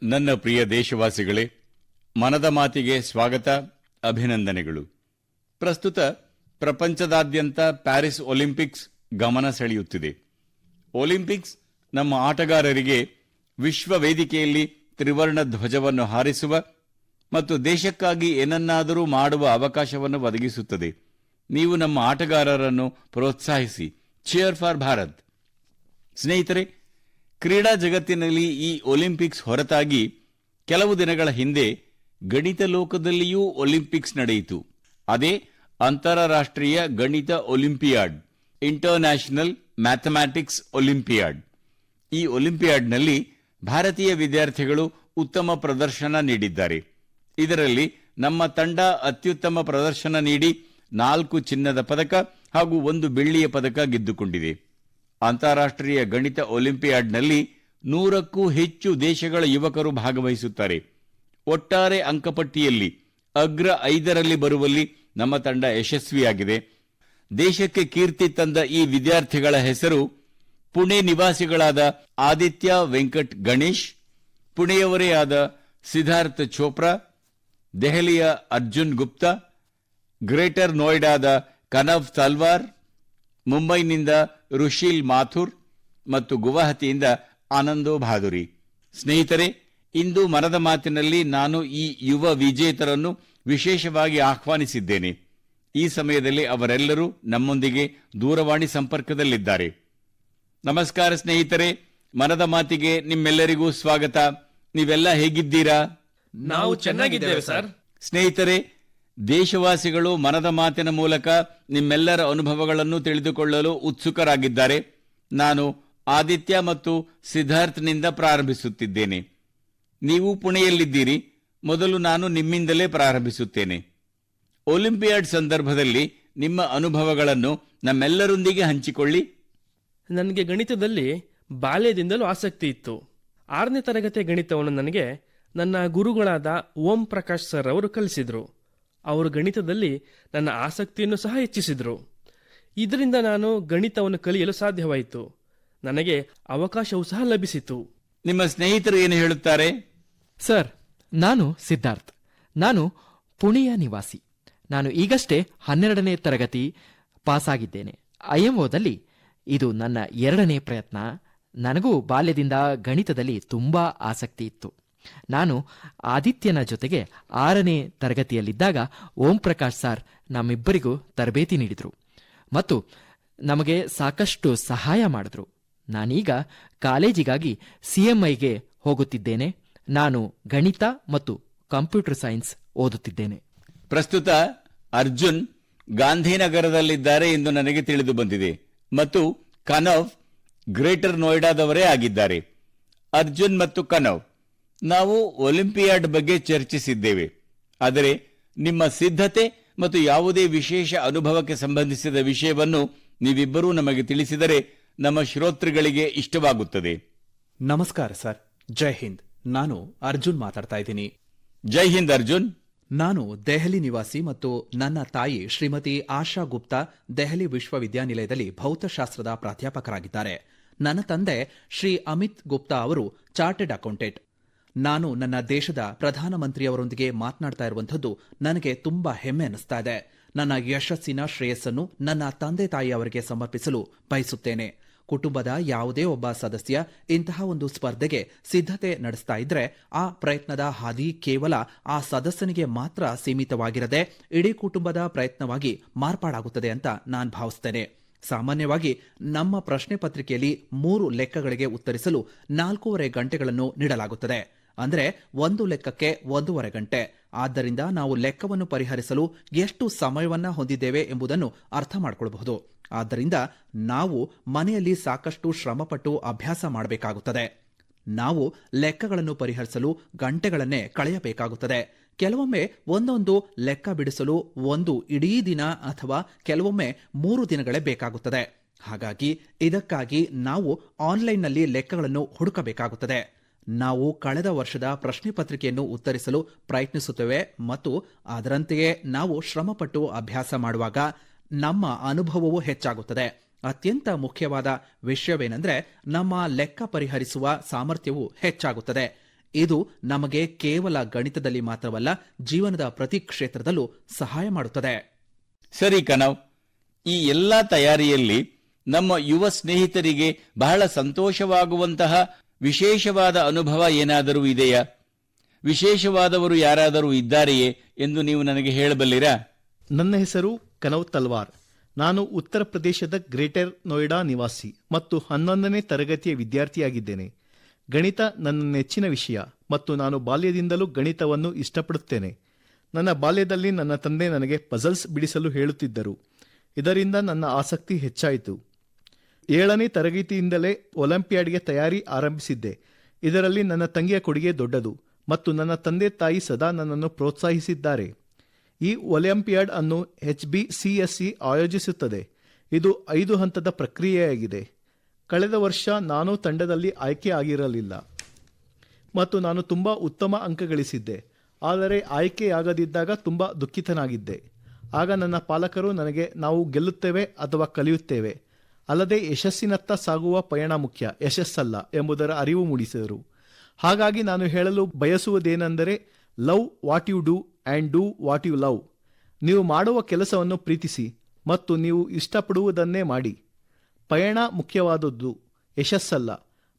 ನನ್ನ ಪ್ರಿಯ ದೇಶವಾಸಿಗಳೇ, ಮನದ ಮಾತಿಗೆ ಸ್ವಾಗತ, ಅಭಿನಂದನೆಗಳು. ಪ್ರಸ್ತುತ ಪ್ರಪಂಚದಾದ್ಯಂತ ಪ್ಯಾರಿಸ್ ಒಲಿಂಪಿಕ್ಸ್ ಗಮನ ಸೆಳೆಯುತ್ತಿದೆ. ಒಲಿಂಪಿಕ್ಸ್ ನಮ್ಮ ಆಟಗಾರರಿಗೆ ವಿಶ್ವ ವೇದಿಕೆಯಲ್ಲಿ ತ್ರಿವರ್ಣ ಧ್ವಜವನ್ನು ಹಾರಿಸುವ ಮತ್ತು ದೇಶಕ್ಕಾಗಿ ಏನನ್ನಾದರೂ ಮಾಡುವ ಅವಕಾಶವನ್ನು ಒದಗಿಸುತ್ತದೆ. ನೀವು ನಮ್ಮ ಆಟಗಾರರನ್ನು ಪ್ರೋತ್ಸಾಹಿಸಿ. Cheer for Bharat. ಸ್ನೇಹಿತರೆ, ಕ್ರೀಡಾ ಜಗತ್ತಿನಲ್ಲಿ ಈ ಒಲಿಂಪಿಕ್ಸ್ ಹೊರತಾಗಿ ಕೆಲವು ದಿನಗಳ ಹಿಂದೆ ಗಣಿತ ಲೋಕದಲ್ಲಿಯೂ ಒಲಿಂಪಿಕ್ಸ್ ನಡೆಯಿತು. ಅದೇ ಅಂತಾರಾಷ್ಟ್ರೀಯ ಗಣಿತ ಒಲಿಂಪಿಯಾಡ್, ಇಂಟರ್ನ್ಯಾಷನಲ್ ಮ್ಯಾಥಮ್ಯಾಟಿಕ್ಸ್ ಒಲಿಂಪಿಯಾಡ್. ಈ ಒಲಿಂಪಿಯಾಡ್ನಲ್ಲಿ ಭಾರತೀಯ ವಿದ್ಯಾರ್ಥಿಗಳು ಉತ್ತಮ ಪ್ರದರ್ಶನ ನೀಡಿದ್ದಾರೆ. ಇದರಲ್ಲಿ ನಮ್ಮ ತಂಡ ಅತ್ಯುತ್ತಮ ಪ್ರದರ್ಶನ ನೀಡಿ 4 ಚಿನ್ನದ ಪದಕ ಹಾಗೂ 1 ಬೆಳ್ಳಿಯ ಪದಕ ಗೆದ್ದುಕೊಂಡಿದೆ. ಅಂತಾರಾಷ್ಟ್ರೀಯ ಗಣಿತ ಒಲಿಂಪಿಯಾಡ್ನಲ್ಲಿ 100ಕ್ಕೂ ಹೆಚ್ಚು ದೇಶಗಳ ಯುವಕರು ಭಾಗವಹಿಸುತ್ತಾರೆ. ಒಟ್ಟಾರೆ ಅಂಕಪಟ್ಟಿಯಲ್ಲಿ ಅಗ್ರ 5ರಲ್ಲಿ ಬರುವಲ್ಲಿ ನಮ್ಮ ತಂಡ ಯಶಸ್ವಿಯಾಗಿದೆ. ದೇಶಕ್ಕೆ ಕೀರ್ತಿ ತಂದ ಈ ವಿದ್ಯಾರ್ಥಿಗಳ ಹೆಸರು ಪುಣೆ ನಿವಾಸಿಗಳಾದ ಆದಿತ್ಯ ವೆಂಕಟ್ ಗಣೇಶ್, ಪುಣೆಯವರೇ ಆದ ಸಿದ್ಧಾರ್ಥ್ ಚೋಪ್ರಾ, ದೆಹಲಿಯ ಅರ್ಜುನ್ ಗುಪ್ತಾ, ಗ್ರೇಟರ್ ನೋಯ್ಡಾದ ಕನವ್ ತಲ್ವಾರ್, ಮುಂಬೈನಿಂದ ರುಶೀಲ್ ಮಾಥುರ್ ಮತ್ತು ಗುವಾಹಟಿಯಿಂದ ಆನಂದೋ ಭಾದುರಿ. ಸ್ನೇಹಿತರೆ, ಇಂದು ಮನದ ಮಾತಿನಲ್ಲಿ ನಾನು ಈ ಯುವ ವಿಜೇತರನ್ನು ವಿಶೇಷವಾಗಿ ಆಹ್ವಾನಿಸಿದ್ದೇನೆ. ಈ ಸಮಯದಲ್ಲಿ ಅವರೆಲ್ಲರೂ ನಮ್ಮೊಂದಿಗೆ ದೂರವಾಣಿ ಸಂಪರ್ಕದಲ್ಲಿದ್ದಾರೆ. ನಮಸ್ಕಾರ ಸ್ನೇಹಿತರೆ, ಮನದ ಮಾತಿಗೆ ನಿಮ್ಮೆಲ್ಲರಿಗೂ ಸ್ವಾಗತ. ನೀವೆಲ್ಲ ಹೇಗಿದ್ದೀರಾ? ನಾವು ಚೆನ್ನಾಗಿದ್ದೇವೆ ಸರ್. ಸ್ನೇಹಿತರೆ, ದೇಶವಾಸಿಗಳು ಮನದ ಮಾತಿನ ಮೂಲಕ ನಿಮ್ಮೆಲ್ಲರ ಅನುಭವಗಳನ್ನು ತಿಳಿದುಕೊಳ್ಳಲು ಉತ್ಸುಕರಾಗಿದ್ದಾರೆ. ನಾನು ಆದಿತ್ಯ ಮತ್ತು ಸಿದ್ಧಾರ್ಥ್ನಿಂದ ಪ್ರಾರಂಭಿಸುತ್ತಿದ್ದೇನೆ. ನೀವು ಪುಣೆಯಲ್ಲಿದ್ದೀರಿ. ಮೊದಲು ನಾನು ನಿಮ್ಮಿಂದಲೇ ಪ್ರಾರಂಭಿಸುತ್ತೇನೆ. ಒಲಿಂಪಿಯಾಡ್ ಸಂದರ್ಭದಲ್ಲಿ ನಿಮ್ಮ ಅನುಭವಗಳನ್ನು ನಮ್ಮೆಲ್ಲರೊಂದಿಗೆ ಹಂಚಿಕೊಳ್ಳಿ. ನನಗೆ ಗಣಿತದಲ್ಲಿ ಬಾಲ್ಯದಿಂದಲೂ ಆಸಕ್ತಿ ಇತ್ತು. 6ನೇ ತರಗತಿಯ ಗಣಿತವನ್ನು ನನಗೆ ನನ್ನ ಗುರುಗಳಾದ ಓಂ ಪ್ರಕಾಶ್ ಸರ್ ಅವರು ಕಲಿಸಿದರು. ಅವರು ಗಣಿತದಲ್ಲಿ ನನ್ನ ಆಸಕ್ತಿಯನ್ನು ಸಹ ಹೆಚ್ಚಿಸಿದರು. ಇದರಿಂದ ನಾನು ಗಣಿತವನ್ನು ಕಲಿಯಲು ಸಾಧ್ಯವಾಯಿತು. ನನಗೆ ಅವಕಾಶವೂ ಸಹ ಲಭಿಸಿತು. ನಿಮ್ಮ ಸ್ನೇಹಿತರು ಏನು ಹೇಳುತ್ತಾರೆ? ಸರ್, ನಾನು ಸಿದ್ಧಾರ್ಥ್. ನಾನು ಪುಣೆಯ ನಿವಾಸಿ. ನಾನು ಈಗಷ್ಟೇ 12ನೇ ತರಗತಿ ಪಾಸಾಗಿದ್ದೇನೆ. IMOದಲ್ಲಿ ಇದು ನನ್ನ 2ನೇ ಪ್ರಯತ್ನ. ನನಗೂ ಬಾಲ್ಯದಿಂದ ಗಣಿತದಲ್ಲಿ ತುಂಬಾ ಆಸಕ್ತಿ ಇತ್ತು. ನಾನು ಆದಿತ್ಯನ ಜೊತೆಗೆ 6ನೇ ತರಗತಿಯಲ್ಲಿದ್ದಾಗ ಓಂ ಪ್ರಕಾಶ್ ಸರ್ ನಮ್ಮಿಬ್ಬರಿಗೂ ತರಬೇತಿ ನೀಡಿದರು ಮತ್ತು ನಮಗೆ ಸಾಕಷ್ಟು ಸಹಾಯ ಮಾಡಿದ್ರು. ನಾನೀಗ ಕಾಲೇಜಿಗಾಗಿ CMIಗೆ ಹೋಗುತ್ತಿದ್ದೇನೆ. ನಾನು ಗಣಿತ ಮತ್ತು ಕಂಪ್ಯೂಟರ್ ಸೈನ್ಸ್ ಓದುತ್ತಿದ್ದೇನೆ. ಪ್ರಸ್ತುತ ಅರ್ಜುನ್ ಗಾಂಧಿನಗರದಲ್ಲಿದ್ದಾರೆ ಎಂದು ನನಗೆ ತಿಳಿದು ಬಂದಿದೆ ಮತ್ತು ಕನವ್ ಗ್ರೇಟರ್ ನೋಯ್ಡಾದವರೇ ಆಗಿದ್ದಾರೆ. ಅರ್ಜುನ್ ಮತ್ತು ಕನವ್, ನಾವು ಒಲಿಂಪಿಯಾಡ್ ಬಗ್ಗೆ ಚರ್ಚಿಸಿದ್ದೇವೆ. ಆದರೆ ನಿಮ್ಮ ಸಿದ್ಧತೆ ಮತ್ತು ಯಾವುದೇ ವಿಶೇಷ ಅನುಭವಕ್ಕೆ ಸಂಬಂಧಿಸಿದ ವಿಷಯವನ್ನು ನೀವಿಬ್ಬರೂ ನಮಗೆ ತಿಳಿಸಿದರೆ ನಮ್ಮ ಶ್ರೋತೃಗಳಿಗೆ ಇಷ್ಟವಾಗುತ್ತದೆ. ನಮಸ್ಕಾರ ಸರ್. ಜೈ ಹಿಂದ್. ನಾನು ಅರ್ಜುನ್ ಮಾತಾಡ್ತಾ ಇದ್ದೀನಿ. ಜೈ ಹಿಂದ್ ಅರ್ಜುನ್. ನಾನು ದೆಹಲಿ ನಿವಾಸಿ ಮತ್ತು ನನ್ನ ತಾಯಿ ಶ್ರೀಮತಿ ಆಶಾ ಗುಪ್ತಾ ದೆಹಲಿ ವಿಶ್ವವಿದ್ಯಾನಿಲಯದಲ್ಲಿ ಭೌತಶಾಸ್ತ್ರದ ಪ್ರಾಧ್ಯಾಪಕರಾಗಿದ್ದಾರೆ. ನನ್ನ ತಂದೆ ಶ್ರೀ ಅಮಿತ್ ಗುಪ್ತಾ ಅವರು ಚಾರ್ಟೆಡ್ ಅಕೌಂಟೆಂಟ್. ನಾನು ನನ್ನ ದೇಶದ ಪ್ರಧಾನಮಂತ್ರಿಯವರೊಂದಿಗೆ ಮಾತನಾಡ್ತಾ ಇರುವಂಥದ್ದು ನನಗೆ ತುಂಬಾ ಹೆಮ್ಮೆ ಅನ್ನಿಸ್ತಾ ಇದೆ. ನನ್ನ ಯಶಸ್ಸಿನ ಶ್ರೇಯಸ್ಸನ್ನು ನನ್ನ ತಂದೆ ತಾಯಿಯವರಿಗೆ ಸಮರ್ಪಿಸಲು ಬಯಸುತ್ತೇನೆ. ಕುಟುಂಬದ ಯಾವುದೇ ಒಬ್ಬ ಸದಸ್ಯ ಇಂತಹ ಒಂದು ಸ್ಪರ್ಧೆಗೆ ಸಿದ್ಧತೆ ನಡೆಸ್ತಾ ಇದ್ರೆ ಆ ಪ್ರಯತ್ನದ ಹಾದಿ ಕೇವಲ ಆ ಸದಸ್ಯನಿಗೆ ಮಾತ್ರ ಸೀಮಿತವಾಗಿರದೆ ಇಡೀ ಕುಟುಂಬದ ಪ್ರಯತ್ನವಾಗಿ ಮಾರ್ಪಾಡಾಗುತ್ತದೆ ಅಂತ ನಾನು ಭಾವಿಸ್ತೇನೆ. ಸಾಮಾನ್ಯವಾಗಿ ನಮ್ಮ ಪ್ರಶ್ನೆ ಪತ್ರಿಕೆಯಲ್ಲಿ 3 ಲೆಕ್ಕಗಳಿಗೆ ಉತ್ತರಿಸಲು 4.5 ಗಂಟೆಗಳನ್ನು ನೀಡಲಾಗುತ್ತದೆ. ಅಂದರೆ 1 ಲೆಕ್ಕಕ್ಕೆ 1.5 ಗಂಟೆ. ಆದ್ದರಿಂದ ನಾವು ಲೆಕ್ಕವನ್ನು ಪರಿಹರಿಸಲು ಎಷ್ಟು ಸಮಯವನ್ನ ಹೊಂದಿದ್ದೇವೆ ಎಂಬುದನ್ನು ಅರ್ಥ ಮಾಡಿಕೊಳ್ಳಬಹುದು. ಆದ್ದರಿಂದ ನಾವು ಮನೆಯಲ್ಲಿ ಸಾಕಷ್ಟು ಶ್ರಮಪಟ್ಟು ಅಭ್ಯಾಸ ಮಾಡಬೇಕಾಗುತ್ತದೆ. ನಾವು ಲೆಕ್ಕಗಳನ್ನು ಪರಿಹರಿಸಲು ಗಂಟೆಗಳನ್ನೇ ಕಳೆಯಬೇಕಾಗುತ್ತದೆ. ಕೆಲವೊಮ್ಮೆ ಒಂದೊಂದು ಲೆಕ್ಕ ಬಿಡಿಸಲು 1 ಇಡೀ ದಿನ ಅಥವಾ ಕೆಲವೊಮ್ಮೆ 3 ದಿನಗಳೇ ಬೇಕಾಗುತ್ತದೆ. ಹಾಗಾಗಿ ಇದಕ್ಕಾಗಿ ನಾವು ಆನ್ಲೈನ್ನಲ್ಲಿ ಲೆಕ್ಕಗಳನ್ನು ಹುಡುಕಬೇಕಾಗುತ್ತದೆ. ನಾವು ಕಳೆದ ವರ್ಷದ ಪ್ರಶ್ನೆ ಪತ್ರಿಕೆಯನ್ನು ಉತ್ತರಿಸಲು ಪ್ರಯತ್ನಿಸುತ್ತೇವೆ ಮತ್ತು ಅದರಂತೆಯೇ ನಾವು ಶ್ರಮಪಟ್ಟು ಅಭ್ಯಾಸ ಮಾಡುವಾಗ ನಮ್ಮ ಅನುಭವವೂ ಹೆಚ್ಚಾಗುತ್ತದೆ. ಅತ್ಯಂತ ಮುಖ್ಯವಾದ ವಿಷಯವೇನೆಂದರೆ ನಮ್ಮ ಲೆಕ್ಕ ಪರಿಹರಿಸುವ ಸಾಮರ್ಥ್ಯವು ಹೆಚ್ಚಾಗುತ್ತದೆ. ಇದು ನಮಗೆ ಕೇವಲ ಗಣಿತದಲ್ಲಿ ಮಾತ್ರವಲ್ಲ, ಜೀವನದ ಪ್ರತಿ ಕ್ಷೇತ್ರದಲ್ಲೂ ಸಹಾಯ ಮಾಡುತ್ತದೆ. ಸರಿ ಕನವ್, ಈ ಎಲ್ಲಾ ತಯಾರಿಯಲ್ಲಿ ನಮ್ಮ ಯುವ ಸ್ನೇಹಿತರಿಗೆ ಬಹಳ ಸಂತೋಷವಾಗುವಂತಹ ವಿಶೇಷವಾದ ಅನುಭವ ಏನಾದರೂ ಇದೆಯಾ? ವಿಶೇಷವಾದವರು ಯಾರಾದರೂ ಇದ್ದಾರೆಯೇ ಎಂದು ನೀವು ನನಗೆ ಹೇಳಬಲ್ಲಿರಾ? ನನ್ನ ಹೆಸರು ಕನವ್ ತಲ್ವಾರ್. ನಾನು ಉತ್ತರ ಪ್ರದೇಶದ ಗ್ರೇಟರ್ ನೋಯ್ಡಾ ನಿವಾಸಿ ಮತ್ತು 11ನೇ ತರಗತಿಯ ವಿದ್ಯಾರ್ಥಿಯಾಗಿದ್ದೇನೆ. ಗಣಿತ ನನ್ನ ನೆಚ್ಚಿನ ವಿಷಯ ಮತ್ತು ನಾನು ಬಾಲ್ಯದಿಂದಲೂ ಗಣಿತವನ್ನು ಇಷ್ಟಪಡುತ್ತೇನೆ. ನನ್ನ ಬಾಲ್ಯದಲ್ಲಿ ನನ್ನ ತಂದೆ ನನಗೆ ಪಜಲ್ಸ್ ಬಿಡಿಸಲು ಹೇಳುತ್ತಿದ್ದರು. ಇದರಿಂದ ನನ್ನ ಆಸಕ್ತಿ ಹೆಚ್ಚಾಯಿತು. 7ನೇ ತರಗತಿಯಿಂದಲೇ ಒಲಿಂಪಿಯಾಡ್ಗೆ ತಯಾರಿ ಆರಂಭಿಸಿದ್ದೆ. ಇದರಲ್ಲಿ ನನ್ನ ತಂಗಿಯ ಕೊಡುಗೆ ದೊಡ್ಡದು ಮತ್ತು ನನ್ನ ತಂದೆ ತಾಯಿ ಸದಾ ನನ್ನನ್ನು ಪ್ರೋತ್ಸಾಹಿಸಿದ್ದಾರೆ. ಈ ಒಲಿಂಪಿಯಾಡ್ ಅನ್ನು HBCSE ಆಯೋಜಿಸುತ್ತದೆ. ಇದು 5 ಹಂತದ ಪ್ರಕ್ರಿಯೆಯಾಗಿದೆ. ಕಳೆದ ವರ್ಷ ನಾನು ತಂಡದಲ್ಲಿ ಆಯ್ಕೆ ಆಗಿರಲಿಲ್ಲ ಮತ್ತು ನಾನು ತುಂಬ ಉತ್ತಮ ಅಂಕ ಗಳಿಸಿದ್ದೆ. ಆದರೆ ಆಯ್ಕೆಯಾಗದಿದ್ದಾಗ ತುಂಬ ದುಃಖಿತನಾಗಿದ್ದೆ. ಆಗ ನನ್ನ ಪಾಲಕರು ನನಗೆ ನಾವು ಗೆಲ್ಲುತ್ತೇವೆ ಅಥವಾ ಕಲಿಯುತ್ತೇವೆ, ಅಲ್ಲದೆ ಯಶಸ್ಸಿನತ್ತ ಸಾಗುವ ಪಯಣ ಮುಖ್ಯ, ಯಶಸ್ಸಲ್ಲ ಎಂಬುದರ ಅರಿವು ಮೂಡಿಸಿದರು. ಹಾಗಾಗಿ ನಾನು ಹೇಳಲು ಬಯಸುವುದೇನೆಂದರೆ, love what you do and do what you love. ನೀವು ಮಾಡುವ ಕೆಲಸವನ್ನು ಪ್ರೀತಿಸಿ ಮತ್ತು ನೀವು ಇಷ್ಟಪಡುವುದನ್ನೇ ಮಾಡಿ. ಪಯಣ ಮುಖ್ಯವಾದದ್ದು, ಯಶಸ್ಸಲ್ಲ.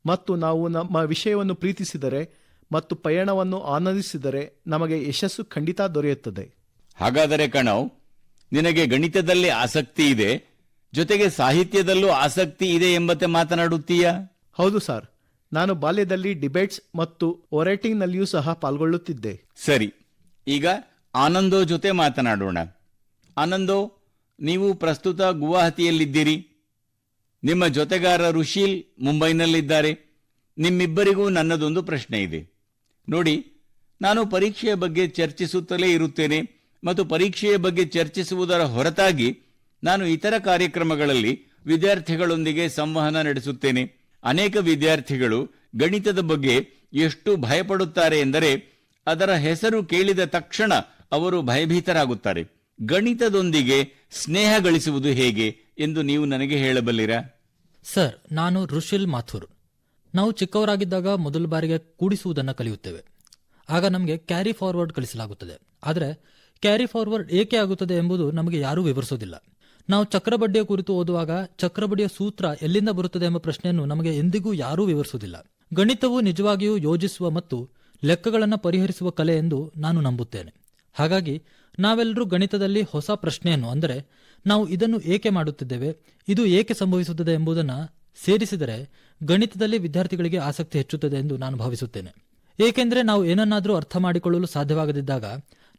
ಮತ್ತು ನಾವು ನಮ್ಮ ವಿಷಯವನ್ನು ಪ್ರೀತಿಸಿದರೆ ಮತ್ತು ಪಯಣವನ್ನು ಆನಂದಿಸಿದರೆ ನಮಗೆ ಯಶಸ್ಸು ಖಂಡಿತ ದೊರೆಯುತ್ತದೆ. ಹಾಗಾದರೆ ಕಣವ್, ನಿನಗೆ ಗಣಿತದಲ್ಲಿ ಆಸಕ್ತಿ ಇದೆ, ಜೊತೆಗೆ ಸಾಹಿತ್ಯದಲ್ಲೂ ಆಸಕ್ತಿ ಇದೆ ಎಂಬಂತೆ ಮಾತನಾಡುತ್ತೀಯಾ? ಹೌದು ಸರ್, ನಾನು ಬಾಲ್ಯದಲ್ಲಿ ಡಿಬೇಟ್ಸ್ ಮತ್ತು ಒರೇಟಿಂಗ್ನಲ್ಲಿಯೂ ಸಹ ಪಾಲ್ಗೊಳ್ಳುತ್ತಿದ್ದೆ. ಸರಿ, ಈಗ ಆನಂದೋ ಜೊತೆ ಮಾತನಾಡೋಣ. ಆನಂದೋ, ನೀವು ಪ್ರಸ್ತುತ ಗುವಾಹತಿಯಲ್ಲಿದ್ದೀರಿ. ನಿಮ್ಮ ಜೊತೆಗಾರ ರುಶೀಲ್ ಮುಂಬೈನಲ್ಲಿದ್ದಾರೆ. ನಿಮ್ಮಿಬ್ಬರಿಗೂ ನನ್ನದೊಂದು ಪ್ರಶ್ನೆ ಇದೆ. ನೋಡಿ, ನಾನು ಪರೀಕ್ಷೆಯ ಬಗ್ಗೆ ಚರ್ಚಿಸುತ್ತಲೇ ಇರುತ್ತೇನೆ ಮತ್ತು ಪರೀಕ್ಷೆಯ ಬಗ್ಗೆ ಚರ್ಚಿಸುವುದರ ಹೊರತಾಗಿ ನಾನು ಇತರ ಕಾರ್ಯಕ್ರಮಗಳಲ್ಲಿ ವಿದ್ಯಾರ್ಥಿಗಳೊಂದಿಗೆ ಸಂವಹನ ನಡೆಸುತ್ತೇನೆ. ಅನೇಕ ವಿದ್ಯಾರ್ಥಿಗಳು ಗಣಿತದ ಬಗ್ಗೆ ಎಷ್ಟು ಭಯಪಡುತ್ತಾರೆ ಎಂದರೆ ಅದರ ಹೆಸರು ಕೇಳಿದ ತಕ್ಷಣ ಅವರು ಭಯಭೀತರಾಗುತ್ತಾರೆ. ಗಣಿತದೊಂದಿಗೆ ಸ್ನೇಹ ಗಳಿಸುವುದು ಹೇಗೆ ಎಂದು ನೀವು ನನಗೆ ಹೇಳಬಲ್ಲಿರಾ? ಸರ್, ನಾನು ರುಶಿಲ್ ಮಾಥುರ್. ನಾವು ಚಿಕ್ಕವರಾಗಿದ್ದಾಗ ಮೊದಲ ಬಾರಿಗೆ ಕೂಡಿಸುವುದನ್ನು ಕಲಿಯುತ್ತೇವೆ. ಆಗ ನಮಗೆ ಕ್ಯಾರಿ ಫಾರ್ವರ್ಡ್ ಕಲಿಸಲಾಗುತ್ತದೆ. ಆದರೆ ಕ್ಯಾರಿ ಫಾರ್ವರ್ಡ್ ಏಕೆ ಆಗುತ್ತದೆ ಎಂಬುದು ನಮಗೆ ಯಾರೂ ವಿವರಿಸೋದಿಲ್ಲ. ನಾವು ಚಕ್ರಬಡ್ಡಿಯ ಕುರಿತು ಓದುವಾಗ ಚಕ್ರಬಡ್ಡಿಯ ಸೂತ್ರ ಎಲ್ಲಿಂದ ಬರುತ್ತದೆ ಎಂಬ ಪ್ರಶ್ನೆಯನ್ನು ನಮಗೆ ಎಂದಿಗೂ ಯಾರೂ ವಿವರಿಸುವುದಿಲ್ಲ. ಗಣಿತವು ನಿಜವಾಗಿಯೂ ಯೋಜಿಸುವ ಮತ್ತು ಲೆಕ್ಕಗಳನ್ನು ಪರಿಹರಿಸುವ ಕಲೆ ಎಂದು ನಾನು ನಂಬುತ್ತೇನೆ. ಹಾಗಾಗಿ ನಾವೆಲ್ಲರೂ ಗಣಿತದಲ್ಲಿ ಹೊಸ ಪ್ರಶ್ನೆಯನ್ನು, ಅಂದರೆ ನಾವು ಇದನ್ನು ಏಕೆ ಮಾಡುತ್ತಿದ್ದೇವೆ, ಇದು ಏಕೆ ಸಂಭವಿಸುತ್ತದೆ ಎಂಬುದನ್ನು ಸೇರಿಸಿದರೆ ಗಣಿತದಲ್ಲಿ ವಿದ್ಯಾರ್ಥಿಗಳಿಗೆ ಆಸಕ್ತಿ ಹೆಚ್ಚುತ್ತದೆ ಎಂದು ನಾನು ಭಾವಿಸುತ್ತೇನೆ. ಏಕೆಂದರೆ ನಾವು ಏನನ್ನಾದರೂ ಅರ್ಥ ಮಾಡಿಕೊಳ್ಳಲು ಸಾಧ್ಯವಾಗದಿದ್ದಾಗ